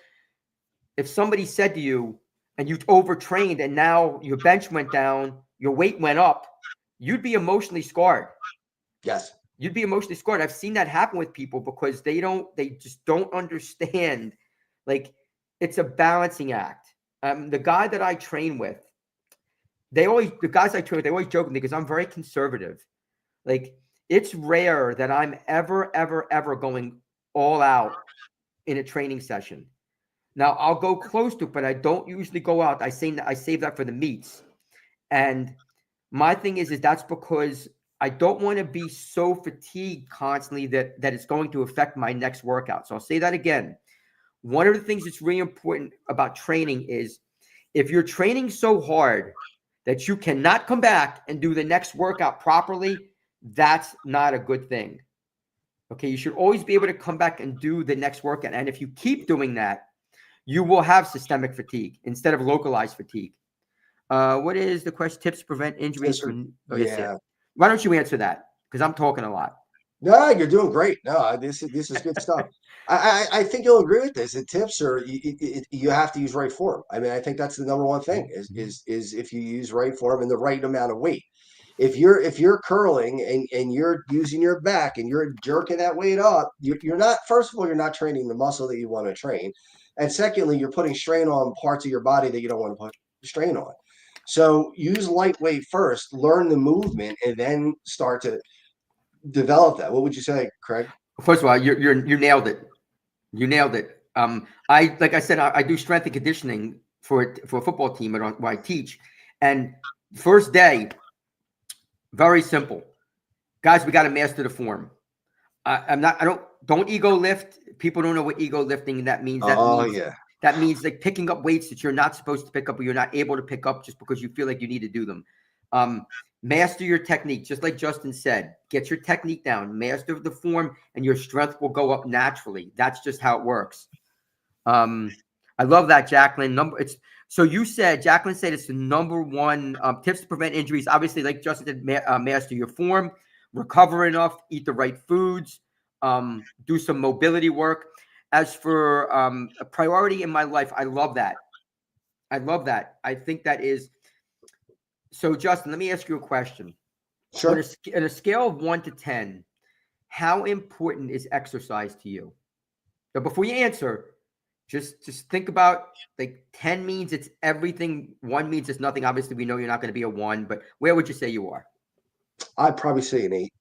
If somebody said to you and you overtrained and now your bench went down, your weight went up, you'd be emotionally scarred. Yes. You'd be emotionally scarred. I've seen that happen with people because they just don't understand. Like it's a balancing act. The guy that I train with, they always joke with me because I'm very conservative. Like it's rare that I'm ever going all out in a training session. Now I'll go close to it, but I don't usually go out. I save that for the meets. And my thing is that's because I don't want to be so fatigued constantly that it's going to affect my next workout. So I'll say that again. One of the things that's really important about training is if you're training so hard that you cannot come back and do the next workout properly, that's not a good thing. Okay, you should always be able to come back and do the next workout. And if you keep doing that, you will have systemic fatigue instead of localized fatigue. What is the question? Tips to prevent injuries from Why don't you answer that? Because I'm talking a lot. No, you're doing great. No, this is good stuff. I think you'll agree with this. The tips are you have to use right form. I mean, I think that's the number one thing is if you use right form and the right amount of weight. If you're curling and you're using your back and you're jerking that weight up, you're not. First of all, you're not training the muscle that you want to train, and secondly, you're putting strain on parts of your body that you don't want to put strain on. So use lightweight first, learn the movement, and then start to develop that. What would you say, Craig? First of all, you nailed it. You nailed it. Like I said, I do strength and conditioning for a football team where I teach, and first day, very simple, guys. We got to master the form. Don't ego lift. People don't know what ego lifting that means. That means like picking up weights that you're not supposed to pick up or you're not able to pick up just because you feel like you need to do them. Master your technique, just like Justin said. Get your technique down, master the form, and your strength will go up naturally. That's just how it works. I love that, Jacqueline. So you said, Jacqueline said it's the number one tips to prevent injuries. Obviously, like Justin said, master your form, recover enough, eat the right foods, do some mobility work. As for a priority in my life, I love that. I love that. I think that is. So, Justin, let me ask you a question. Sure. On a scale of 1 to 10, how important is exercise to you? So before you answer, just think about, like, 10 means it's everything. 1 means it's nothing. Obviously, we know you're not going to be a 1, but where would you say you are? I'd probably say an 8.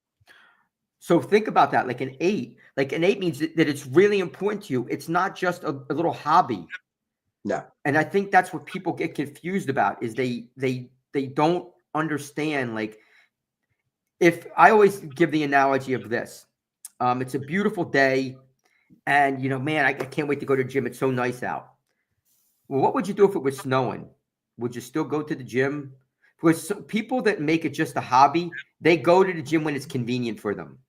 So think about that, like an 8. Like an 8 means that it's really important to you. It's not just a little hobby. No. And I think that's what people get confused about is they don't understand. Like, if I always give the analogy of this, it's a beautiful day and, man, I can't wait to go to the gym. It's so nice out. Well, what would you do if it was snowing? Would you still go to the gym? Because people that make it just a hobby, they go to the gym when it's convenient for them.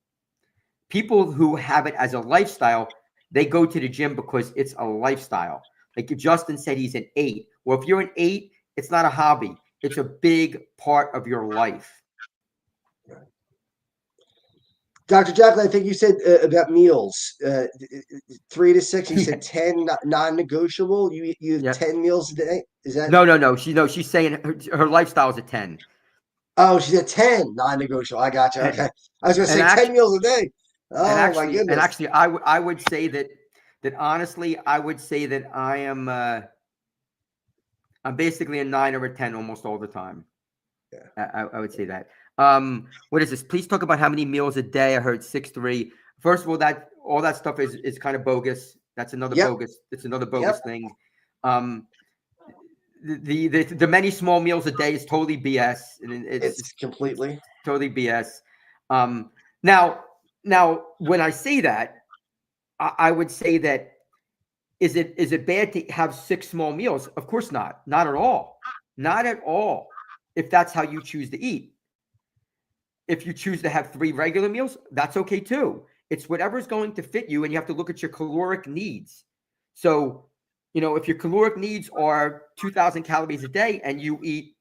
People who have it as a lifestyle, they go to the gym because it's a lifestyle. Like Justin said, he's an 8. Well, if you're an 8, it's not a hobby. It's a big part of your life. Dr. Jacqueline, I think you said about meals, 3 to 6. You said 10 non-negotiable. You have 10 meals a day. Is that? No. She's saying her lifestyle is a 10. Oh, she said 10 non-negotiable. I got you. Okay, I was going to say 10 meals a day. Oh, my goodness. And actually, I would say that honestly, I would say that I am I'm basically a 9 or a 10 almost all the time. Yeah, I would say that. What is this? Please talk about how many meals a day. I heard 6-3. First of all, all that stuff is kind of bogus. That's another bogus. It's another bogus thing. The many small meals a day is totally BS. And it's completely totally BS. Now, when I say that, I would say that is it bad to have 6 small meals? Of course not. Not at all. Not at all. If that's how you choose to eat. If you choose to have 3 regular meals, that's okay too. It's whatever's going to fit you, and you have to look at your caloric needs. So, if your caloric needs are 2,000 calories a day and you eat,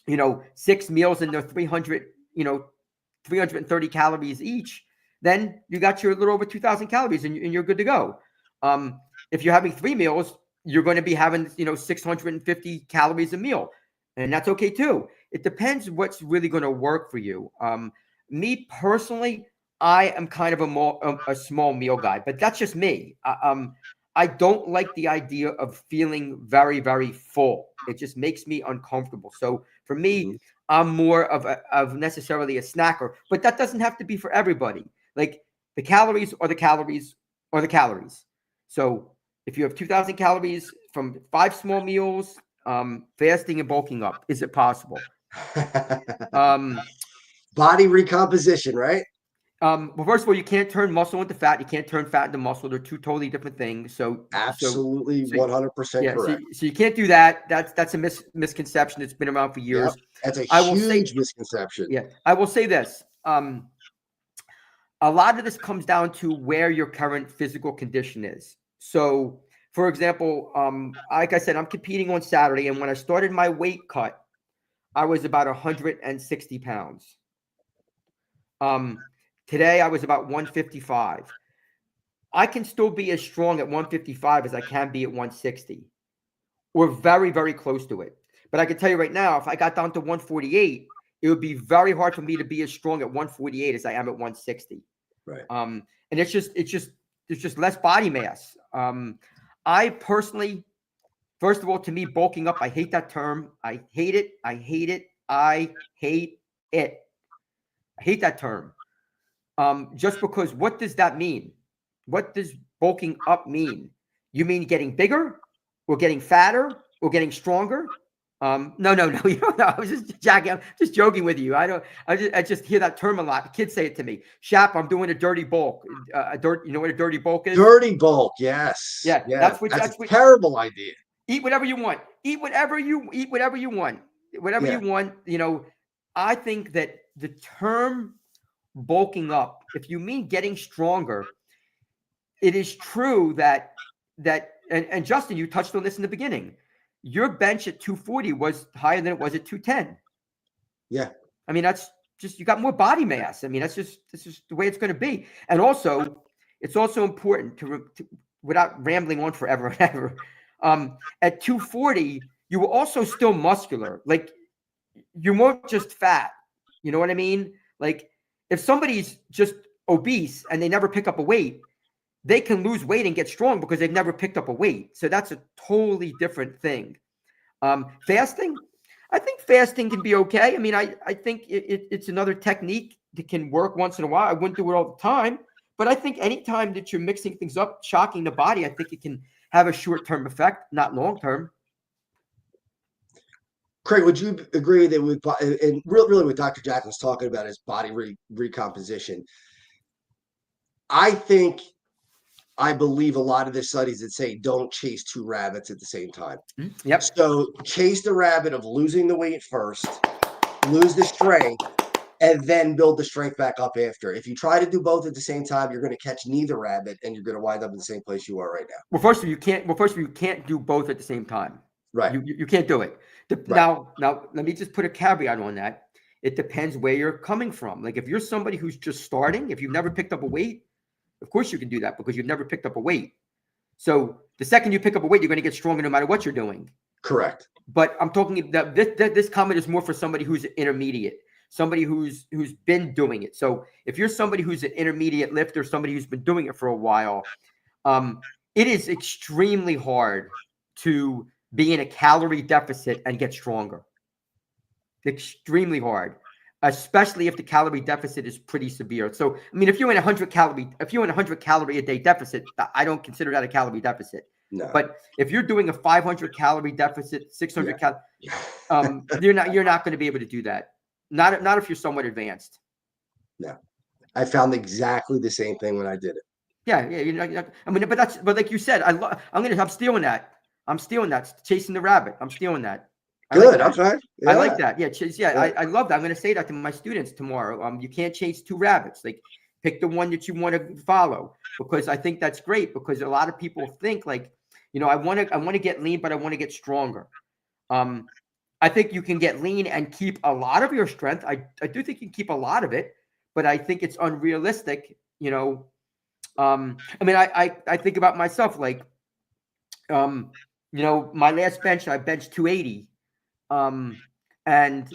6 meals and they're 330 calories each, then you got your little over 2,000 calories and you're good to go. If you're having 3 meals, you're going to be having, 650 calories a meal, and that's okay too. It depends what's really going to work for you. Me personally, I am kind of a small meal guy, but that's just me. I don't like the idea of feeling very, very full. It just makes me uncomfortable. So for me, I'm more of necessarily a snacker, but that doesn't have to be for everybody. Like the calories are the calories are the calories. So if you have 2,000 calories from 5 small meals, fasting and bulking up, is it possible? Body recomposition, right? Well, first of all, you can't turn muscle into fat. You can't turn fat into muscle. They're 2 totally different things. So absolutely 100% correct. So you can't do that. That's a misconception that's been around for years. Yep. That's a huge misconception. Yeah, I will say this. a lot of this comes down to where your current physical condition is. So, for example, like I said, I'm competing on Saturday, and when I started my weight cut, I was about 160 pounds. Today I was about 155. I can still be as strong at 155 as I can be at 160. We're very, very close to it. But I can tell you right now, if I got down to 148, it would be very hard for me to be as strong at 148 as I am at 160. Right. And there's just less body mass. I personally, first of all, to me, bulking up, I hate that term. I hate it. I hate it. I hate it. I hate that term. Just because, what does that mean? What does bulking up mean? You mean getting bigger, or getting fatter, or getting stronger? No. You don't know. I was just joking. I'm just joking with you. I just hear that term a lot. Kids say it to me. Shap, I'm doing a dirty bulk. You know what a dirty bulk is? Dirty bulk. Yes. Yeah. That's a terrible idea. Eat whatever you want. Eat whatever you want. Whatever you want. You know, I think that the term bulking up, if you mean getting stronger, it is true that and Justin, you touched on this in the beginning. Your bench at 240 was higher than it was at 210. Yeah. I mean, that's just, you got more body mass. I mean, this is the way it's going to be. And also, it's also important to without rambling on forever and ever, at 240, you were also still muscular. Like, you weren't just fat. You know what I mean? Like, if somebody's just obese and they never pick up a weight, they can lose weight and get strong because they've never picked up a weight. So that's a totally different thing. Fasting, I think fasting can be okay. I mean, I think it's another technique that can work once in a while. I wouldn't do it all the time, but I think anytime that you're mixing things up, shocking the body, I think it can have a short-term effect, not long-term. Craig, would you agree that and really what Dr. Jacklin's talking about is body recomposition? I believe a lot of the studies that say don't chase two rabbits at the same time. Yep. So chase the rabbit of losing the weight first, lose the strength, and then build the strength back up after. If you try to do both at the same time, you're going to catch neither rabbit, and you're going to wind up in the same place you are right now. Well, first of all, you can't do both at the same time. Right. You can't do it. Now, let me just put a caveat on that. It depends where you're coming from. Like, if you're somebody who's just starting, if you've never picked up a weight, of course you can do that because you've never picked up a weight. So the second you pick up a weight, you're going to get stronger no matter what you're doing. Correct. But I'm talking that this comment is more for somebody who's intermediate, somebody who's been doing it. So if you're somebody who's an intermediate lifter, somebody who's been doing it for a while, it is extremely hard to be in a calorie deficit and get stronger. Extremely hard. Especially if the calorie deficit is pretty severe. So, I mean, if you're in a 100 calorie a day deficit, I don't consider that a calorie deficit. No. But if you're doing a 500 calorie deficit, 600 you're not going to be able to do that. Not if you're somewhat advanced. No, I found exactly the same thing when I did it. Yeah. I mean, but like you said, I'm stealing that. I'm stealing that. Chasing the rabbit. I'm stealing that. Good. Okay. Yeah. I like that. Yeah. I love that. I'm going to say that to my students tomorrow. You can't chase two rabbits. Like, pick the one that you want to follow, because I think that's great, because a lot of people think like, you know, I want to get lean, but I want to get stronger. I think you can get lean and keep a lot of your strength. I do think you can keep a lot of it, but I think it's unrealistic. You know, I mean, I think about myself, like, you know, my last bench, I benched 280. And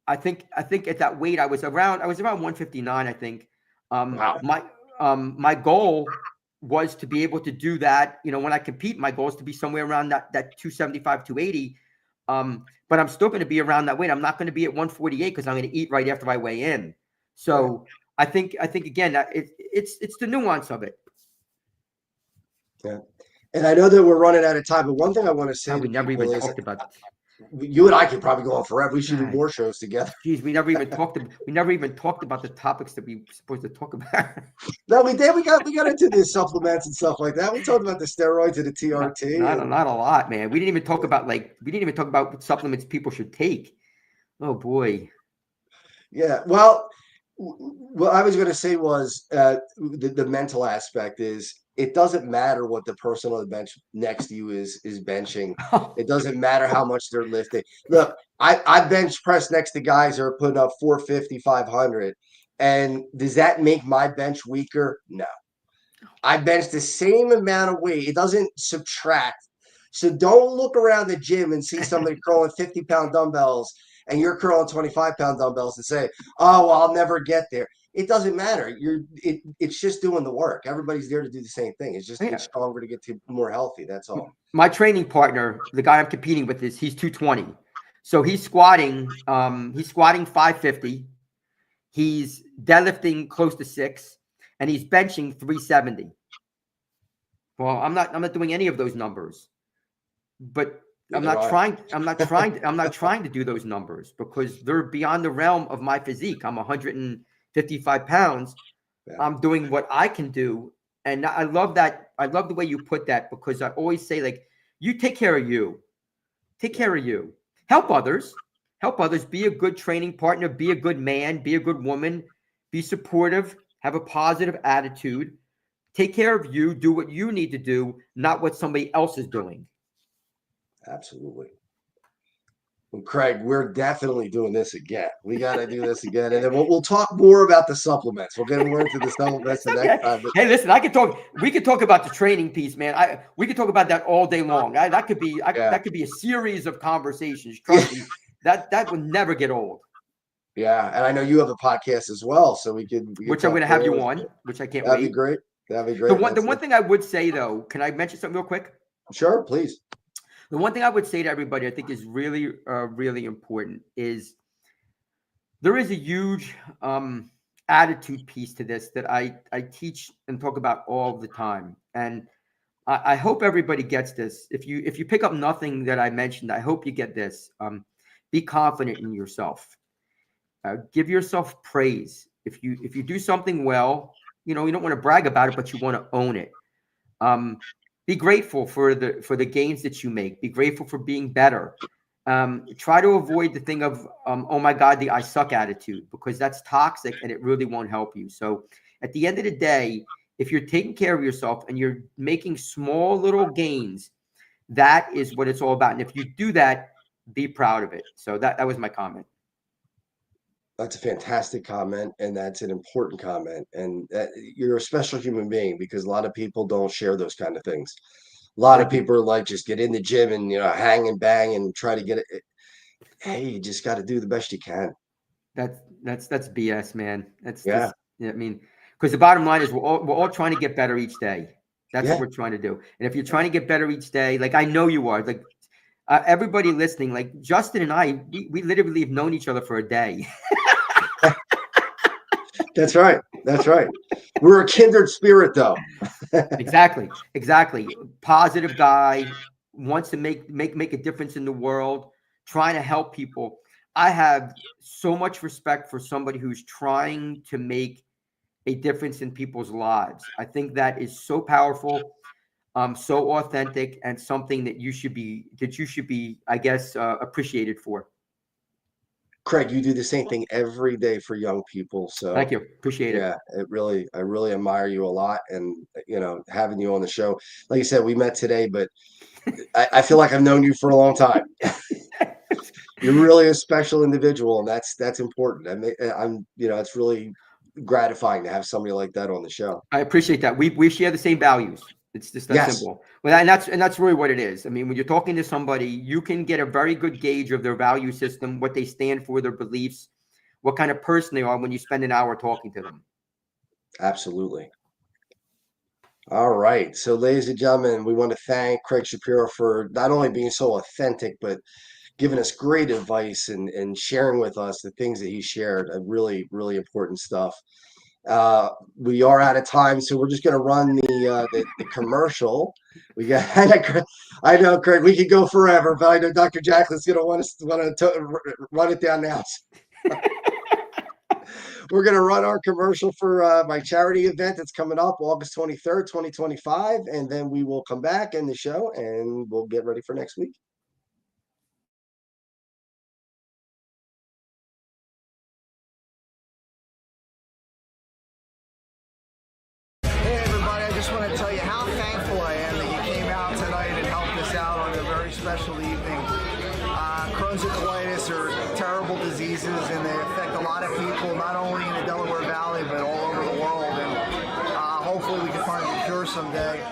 I think at that weight, I was around 159, I think. Wow. My goal was to be able to do that. You know, when I compete, my goal is to be somewhere around that 275, 280. But I'm still going to be around that weight. I'm not going to be at 148 because I'm going to eat right after I weigh in. So I think again, that it's the nuance of it. Yeah. And I know that we're running out of time, but one thing I want to say, we never even talked about. You and I could probably go on forever. We should do more shows together. Geez, we never even talked about the topics that we were supposed to talk about. No, we did. We got into the supplements and stuff like that. We talked about the steroids and the TRT. Not a lot, man. We didn't even talk about supplements people should take. Oh boy. Yeah. Well, What I was going to say was the mental aspect is it doesn't matter what the person on the bench next to you is benching. It doesn't matter how much they're lifting. Look, I bench press next to guys that are putting up 450, 500. And does that make my bench weaker? No. I bench the same amount of weight. It doesn't subtract. So don't look around the gym and see somebody curling 50-pound dumbbells and you're curling 25-pound dumbbells and say, oh, well, I'll never get there. It doesn't matter. It's just doing the work. Everybody's there to do the same thing. It's just Yeah. get stronger to get to more healthy. That's all. My training partner, the guy I'm competing with, he's 220. So he's squatting 550. He's deadlifting close to 6, and he's benching 370. Well, I'm not doing any of those numbers, but I'm not trying to do those numbers because they're beyond the realm of my physique. I'm 155 pounds. Yeah. I'm doing what I can do. And I love that. I love the way you put that because I always say, like, you take care of you. Take care of you. Help others. Help others. Be a good training partner. Be a good man. Be a good woman. Be supportive. Have a positive attitude. Take care of you. Do what you need to do, not what somebody else is doing. Absolutely. Well, Craig, we're definitely doing this again. We got to do this again. And then we'll talk more about the supplements. We'll get more into the supplements the next time. Hey, listen, we could talk about the training piece, man. We could talk about that all day long. That could be a series of conversations. Trust me, that would never get old. Yeah. And I know you have a podcast as well. So we could which I'm going to have you on, which I can't wait. That'd be great. That'd be great. The one thing I would say, though, can I mention something real quick? Sure, please. The one thing I would say to everybody, I think is really, really important is there is a huge attitude piece to this that I teach and talk about all the time. And I hope everybody gets this. If you pick up nothing that I mentioned, I hope you get this. Be confident in yourself. Give yourself praise. If you do something well, you don't want to brag about it, but you want to own it. Be grateful for the gains that you make. Be grateful for being better. Try to avoid the thing of, oh my God, the I suck attitude, because that's toxic and it really won't help you. So at the end of the day, if you're taking care of yourself and you're making small little gains, that is what it's all about. And if you do that, be proud of it. So that was my comment. That's a fantastic comment, and that's an important comment. And you're a special human being because a lot of people don't share those kind of things. A lot of people are like, just get in the gym and hang and bang and try to get it. Hey, you just got to do the best you can. That's BS, man. I mean, because the bottom line is we're all trying to get better each day. That's what we're trying to do. And if you're trying to get better each day, like I know you are, like everybody listening, like Justin and I, we literally have known each other for a day. That's right. That's right. We're a kindred spirit, though. Exactly. Positive guy, wants to make a difference in the world, trying to help people. I have so much respect for somebody who's trying to make a difference in people's lives. I think that is so powerful, so authentic, and something that you should be, I guess, appreciated for. Craig, you do the same thing every day for young people. So thank you. Appreciate it. Yeah, I really admire you a lot. And, having you on the show, like you said, we met today, but I feel like I've known you for a long time. You're really a special individual, and that's important. It's really gratifying to have somebody like that on the show. I appreciate that. We share the same values. It's just that simple. Well, and that's really what it is. I mean, when you're talking to somebody, you can get a very good gauge of their value system, what they stand for, their beliefs, what kind of person they are when you spend an hour talking to them. Absolutely. All right. So, ladies and gentlemen, we want to thank Craig Shapiro for not only being so authentic, but giving us great advice and sharing with us the things that he shared. Really, really important stuff. We are out of time, so we're just going to run the commercial. We got. I know, Craig. We could go forever, but I know Dr. Jacqueline's going to want to run it down now. We're going to run our commercial for my charity event that's coming up August 23rd, 2025, and then we will come back in the show and we'll get ready for next week. just want to tell you how thankful I am that you came out tonight and helped us out on a very special evening. Crohn's and colitis are terrible diseases, and they affect a lot of people, not only in the Delaware Valley, but all over the world. And hopefully we can find a cure someday.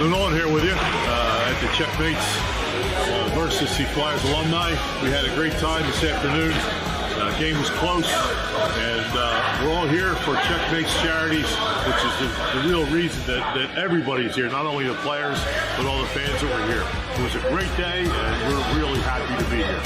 Nolan here with you at the CHECKMATES Varsity Flyers alumni. We had a great time this afternoon. Game was close, and we're all here for CHECKMATES Charities, which is the real reason that everybody's here, not only the players, but all the fans that were here. It was a great day, and we're really happy to be here.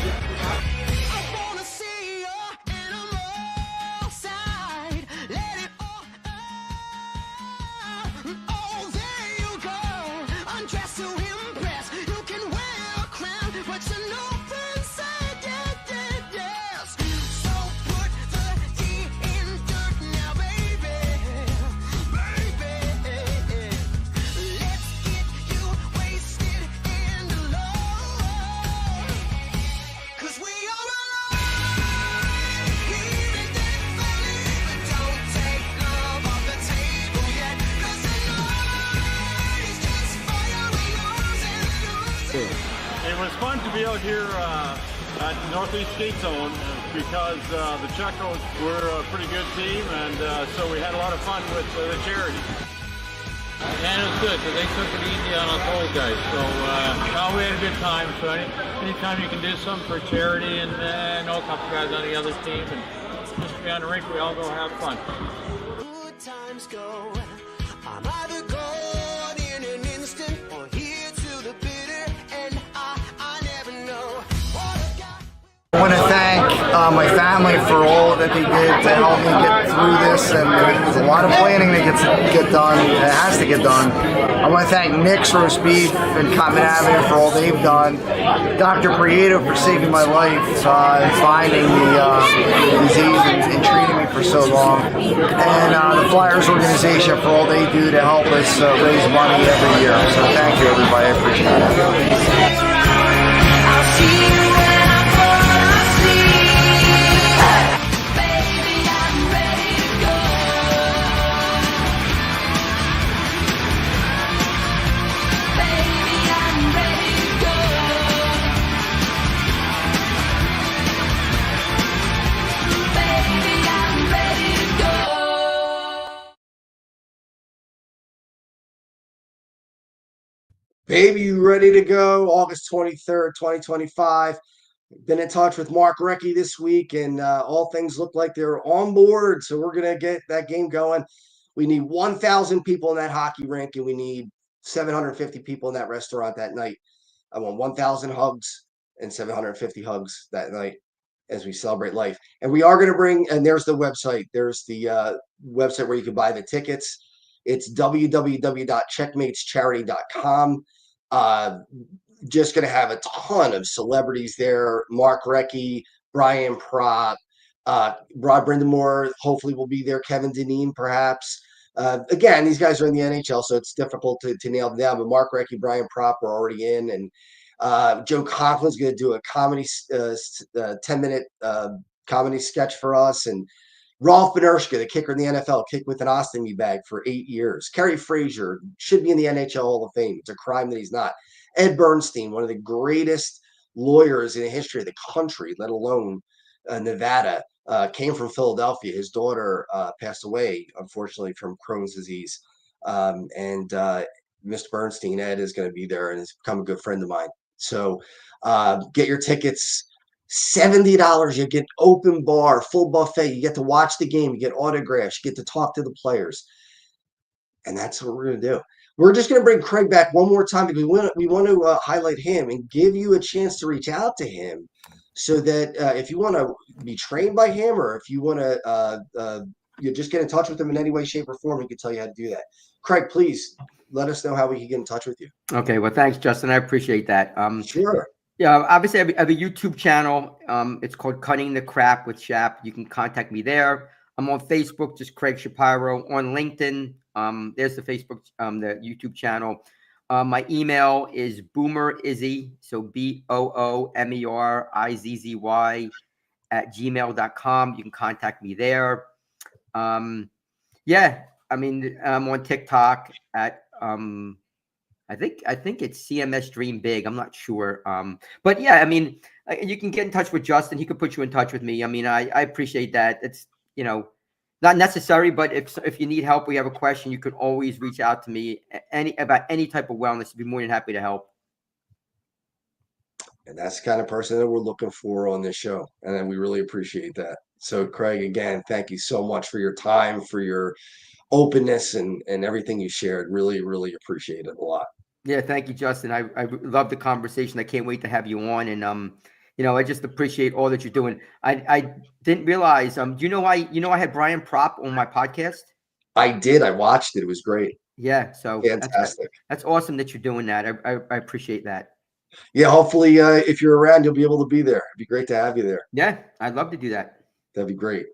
It was fun to be out here at Northeast Skate Zone because the Checos were a pretty good team, and so we had a lot of fun with the charity. And it was good because they took it easy on us old guys. So we had a good time. So anytime you can do something for charity, and I know a couple guys on the other team, and just to be on the rink, we all go have fun. Good times go. I'm either gone in an instant or here to the bitter, and I never know what I've got. I want to thank my family for all that they did to help me get through this, and there's a lot of planning that get done. It has to get done. I want to thank Nick's Roast Beef and Common Avenue for all they've done. Dr. Prieto for saving my life, finding the disease and treating me for so long, and the Flyers organization for all they do to help us raise money every year. So thank you, everybody. I appreciate it. I'll see you when I fall asleep. Baby, I'm ready to go. Baby, I'm ready to go. Baby, I'm ready to go. Baby, you ready to go? August 23rd, 2025. Been in touch with Mark Recchi this week, and all things look like they're on board. So we're going to get that game going. We need 1,000 people in that hockey rink, and we need 750 people in that restaurant that night. I want 1,000 hugs and 750 hugs that night as we celebrate life. And we are going to bring, and there's the website. There's the website where you can buy the tickets. It's www.checkmatescharity.com. Just going to have a ton of celebrities there. Mark Recchi, Brian Pratt, Rod Brindamore, hopefully will be there. Kevin Dineen, perhaps. Again, these guys are in the NHL, so it's difficult to nail them down. But Mark Recchi, Brian Pratt were already in. And Joe Conklin's going to do a comedy, 10-minute comedy sketch for us. And Rolf Benershka, the kicker in the NFL, kicked with an ostomy bag for 8 years. Kerry Frazier should be in the NHL Hall of Fame. It's a crime that he's not. Ed Bernstein, one of the greatest lawyers in the history of the country, let alone Nevada, came from Philadelphia. His daughter passed away, unfortunately, from Crohn's disease. Mr. Bernstein, Ed, is going to be there and has become a good friend of mine. So get your tickets. $70. You get open bar, full buffet. You get to watch the game. You get autographs. You get to talk to the players. And that's what we're going to do. We're just going to bring Craig back one more time because we want to highlight him and give you a chance to reach out to him so that if you want to be trained by him or if you want to you just get in touch with him in any way, shape, or form, he can tell you how to do that. Craig, please let us know how we can get in touch with you. Okay, well, thanks, Justin. I appreciate that. Sure. Yeah, obviously, I have a YouTube channel. It's called Cutting the Crap with Shap. You can contact me there. I'm on Facebook, just Craig Shapiro. On LinkedIn, there's the Facebook, the YouTube channel. My email is boomerizzy, so BOOMERIZZY @gmail.com. You can contact me there. Yeah, I mean, I'm on TikTok at I think it's CMS Dream Big. I'm not sure. But yeah, I mean, you can get in touch with Justin. He could put you in touch with me. I mean, I appreciate that. It's, not necessary, but if you need help or you have a question, you can always reach out to me about any type of wellness. I'd be more than happy to help. And that's the kind of person that we're looking for on this show. And we really appreciate that. So Craig, again, thank you so much for your time, for your openness and everything you shared. Really, really appreciate it a lot. Yeah, thank you, Justin. I love the conversation. I can't wait to have you on. And I just appreciate all that you're doing. I didn't realize. I had Brian Propp on my podcast. I did. I watched it. It was great. Yeah, so fantastic. That's awesome that you're doing that. I appreciate that. Yeah, hopefully, if you're around, you'll be able to be there. It'd be great to have you there. Yeah, I'd love to do that. That'd be great.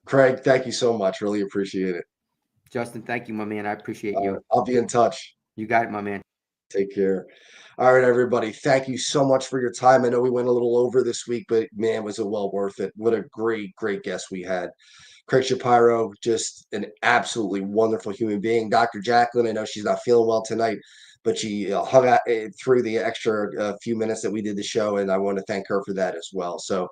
Craig, thank you so much. Really appreciate it. Justin, thank you, my man. I appreciate you. I'll be in touch. You got it, my man. Take care. All right, everybody. Thank you so much for your time. I know we went a little over this week, but man, was it well worth it. What a great, great guest we had. Craig Shapiro, just an absolutely wonderful human being. Dr. Jacqueline, I know she's not feeling well tonight, but she hung out through the extra few minutes that we did the show, and I want to thank her for that as well. So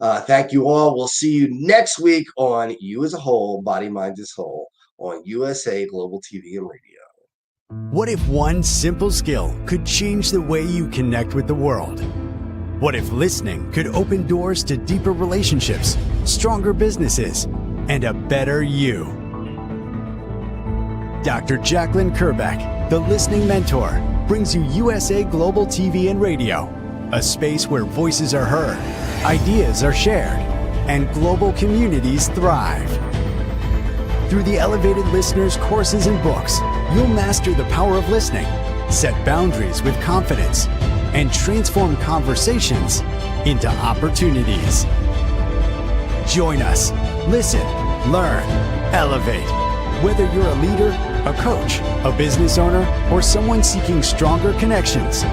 thank you all. We'll see you next week on You as a Whole, Body, Mind as Whole on USA Global TV and Radio. What if one simple skill could change the way you connect with the world? What if listening could open doors to deeper relationships, stronger businesses, and a better you? Dr. Jacqueline Kerbeck, the Listening Mentor, brings you USA Global TV and Radio, a space where voices are heard, ideas are shared, and global communities thrive. Through the elevated listeners' courses and books, you'll master the power of listening, set boundaries with confidence, and transform conversations into opportunities. Join us. Listen, learn, elevate. Whether you're a leader, a coach, a business owner, or someone seeking stronger connections,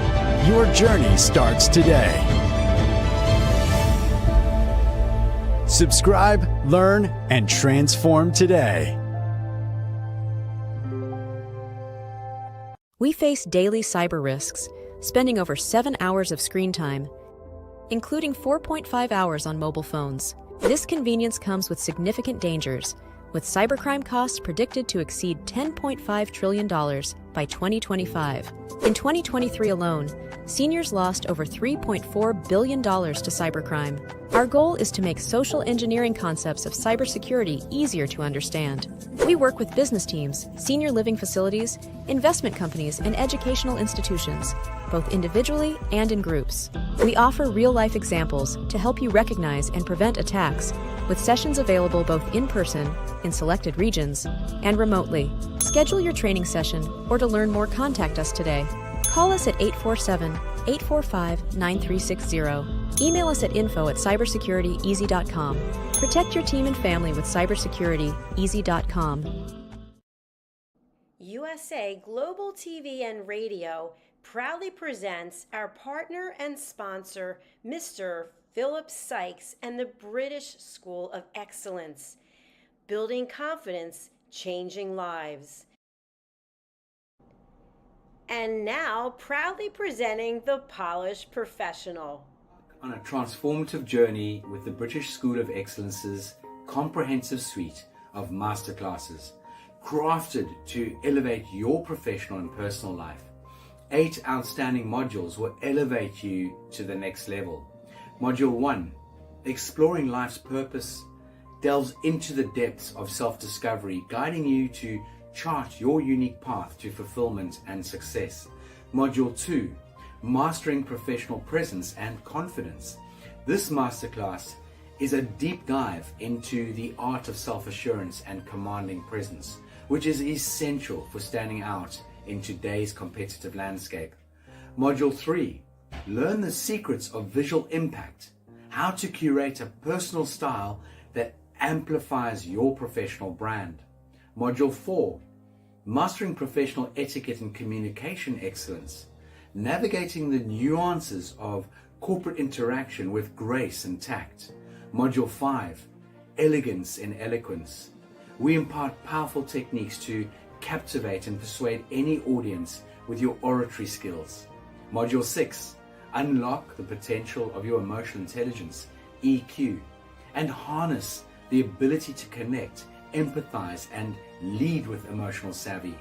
your journey starts today. Subscribe, learn, and transform today. We face daily cyber risks, spending over 7 hours of screen time, including 4.5 hours on mobile phones. This convenience comes with significant dangers, with cybercrime costs predicted to exceed $10.5 trillion by 2025. In 2023 alone, seniors lost over $3.4 billion to cybercrime. Our goal is to make social engineering concepts of cybersecurity easier to understand. We work with business teams, senior living facilities, investment companies, and educational institutions, both individually and in groups. We offer real-life examples to help you recognize and prevent attacks, with sessions available both in person, in selected regions, and remotely. Schedule your training session, or to learn more, contact us today. Call us at 847-845-9360. Email us at info@cybersecurityeasy.com. Protect your team and family with cybersecurityeasy.com. USA Global TV and Radio proudly presents our partner and sponsor, Mr. Philip Sykes and the British School of Excellence. Building confidence, changing lives. And now, proudly presenting the Polished Professional. On a transformative journey with the British School of Excellence's comprehensive suite of masterclasses, crafted to elevate your professional and personal life. 8 outstanding modules will elevate you to the next level. Module 1, Exploring Life's Purpose, delves into the depths of self-discovery, guiding you to chart your unique path to fulfillment and success. Module 2, Mastering Professional Presence and Confidence. This masterclass is a deep dive into the art of self-assurance and commanding presence, which is essential for standing out in today's competitive landscape. Module 3, learn the secrets of visual impact, how to curate a personal style that amplifies your professional brand. Module 4, mastering professional etiquette and communication excellence, navigating the nuances of corporate interaction with grace and tact. Module 5, elegance and eloquence. We impart powerful techniques to captivate and persuade any audience with your oratory skills. Module 6, unlock the potential of your emotional intelligence, EQ, and harness the ability to connect, empathize, and lead with emotional savvy.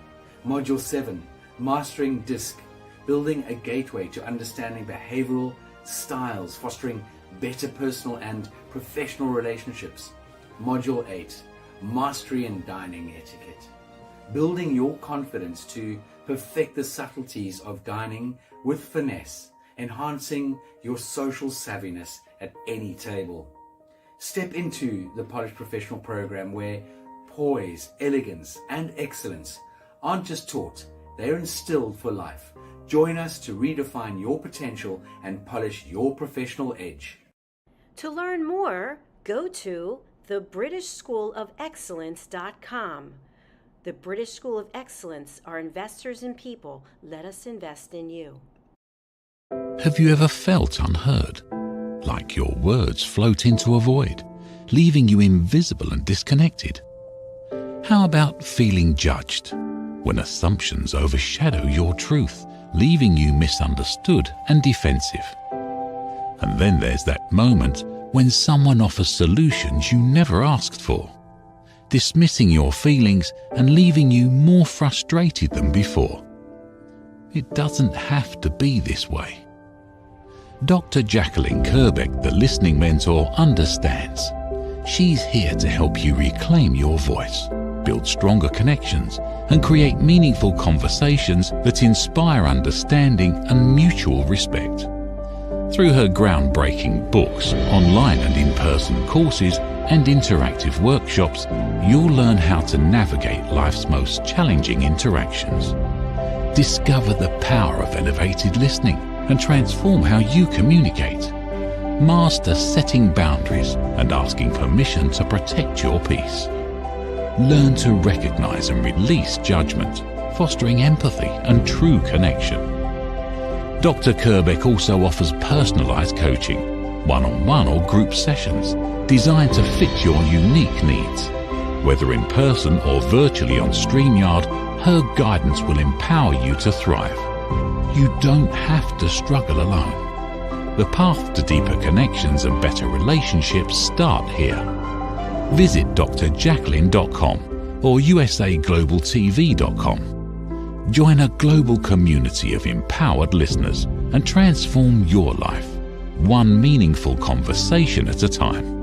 Module 7, mastering DISC, building a gateway to understanding behavioral styles, fostering better personal and professional relationships. Module 8, mastery in dining etiquette, building your confidence to perfect the subtleties of dining with finesse, enhancing your social savviness at any table. Step into the Polished Professional program where poise, elegance, and excellence aren't just taught, they're instilled for life. Join us to redefine your potential and polish your professional edge. To learn more, go to thebritishschoolofexcellence.com. The British School of Excellence are investors in people. Let us invest in you. Have you ever felt unheard? Like your words float into a void, leaving you invisible and disconnected? How about feeling judged, when assumptions overshadow your truth, leaving you misunderstood and defensive? And then there's that moment when someone offers solutions you never asked for, dismissing your feelings and leaving you more frustrated than before. It doesn't have to be this way. Dr. Jacqueline Kerbeck, the listening mentor, understands. She's here to help you reclaim your voice, build stronger connections, and create meaningful conversations that inspire understanding and mutual respect. Through her groundbreaking books, online and in-person courses, and interactive workshops, you'll learn how to navigate life's most challenging interactions. Discover the power of elevated listening and transform how you communicate. Master setting boundaries and asking permission to protect your peace. Learn to recognize and release judgment, fostering empathy and true connection. Dr. Kerbeck also offers personalized coaching, one-on-one or group sessions designed to fit your unique needs. Whether in person or virtually on StreamYard, her guidance will empower you to thrive. You don't have to struggle alone. The path to deeper connections and better relationships start here. Visit drjacqueline.com or usaglobaltv.com. Join a global community of empowered listeners and transform your life, one meaningful conversation at a time.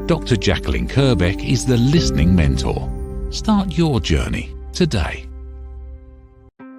Dr. Jacqueline Kerbeck is the listening mentor. Start your journey today.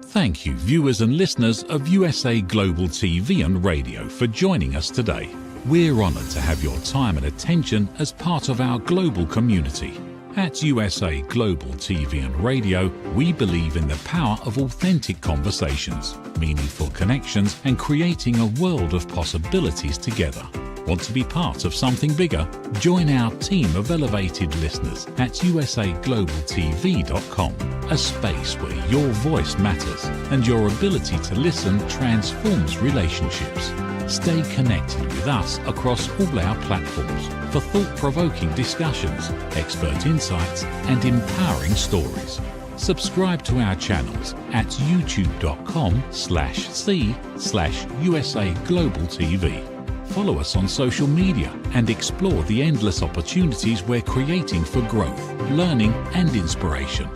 Thank you, viewers and listeners of USA Global TV and Radio, for joining us today. We're honored to have your time and attention as part of our global community. At USA Global TV and Radio, we believe in the power of authentic conversations, meaningful connections, and creating a world of possibilities together. Want to be part of something bigger? Join our team of elevated listeners at usaglobaltv.com, a space where your voice matters and your ability to listen transforms relationships. Stay connected with us across all our platforms for thought-provoking discussions, expert insights, and empowering stories. Subscribe to our channels at youtube.com/c/USAGlobalTV. Follow us on social media and explore the endless opportunities we're creating for growth, learning, and inspiration.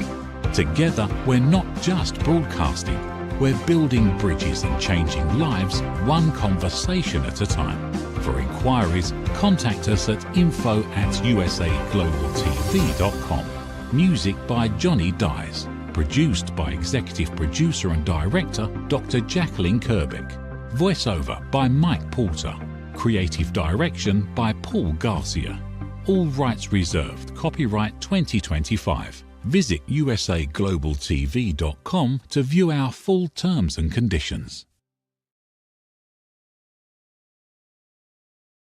Together, we're not just broadcasting, we're building bridges and changing lives one conversation at a time. For inquiries, contact us at info@usaglobaltv.com. Music by Johnny Dyes. Produced by Executive Producer and Director Dr. Jacqueline Kerbeck. Voiceover by Mike Porter. Creative direction by Paul Garcia. All rights reserved. Copyright 2025. Visit usaglobaltv.com to view our full terms and conditions.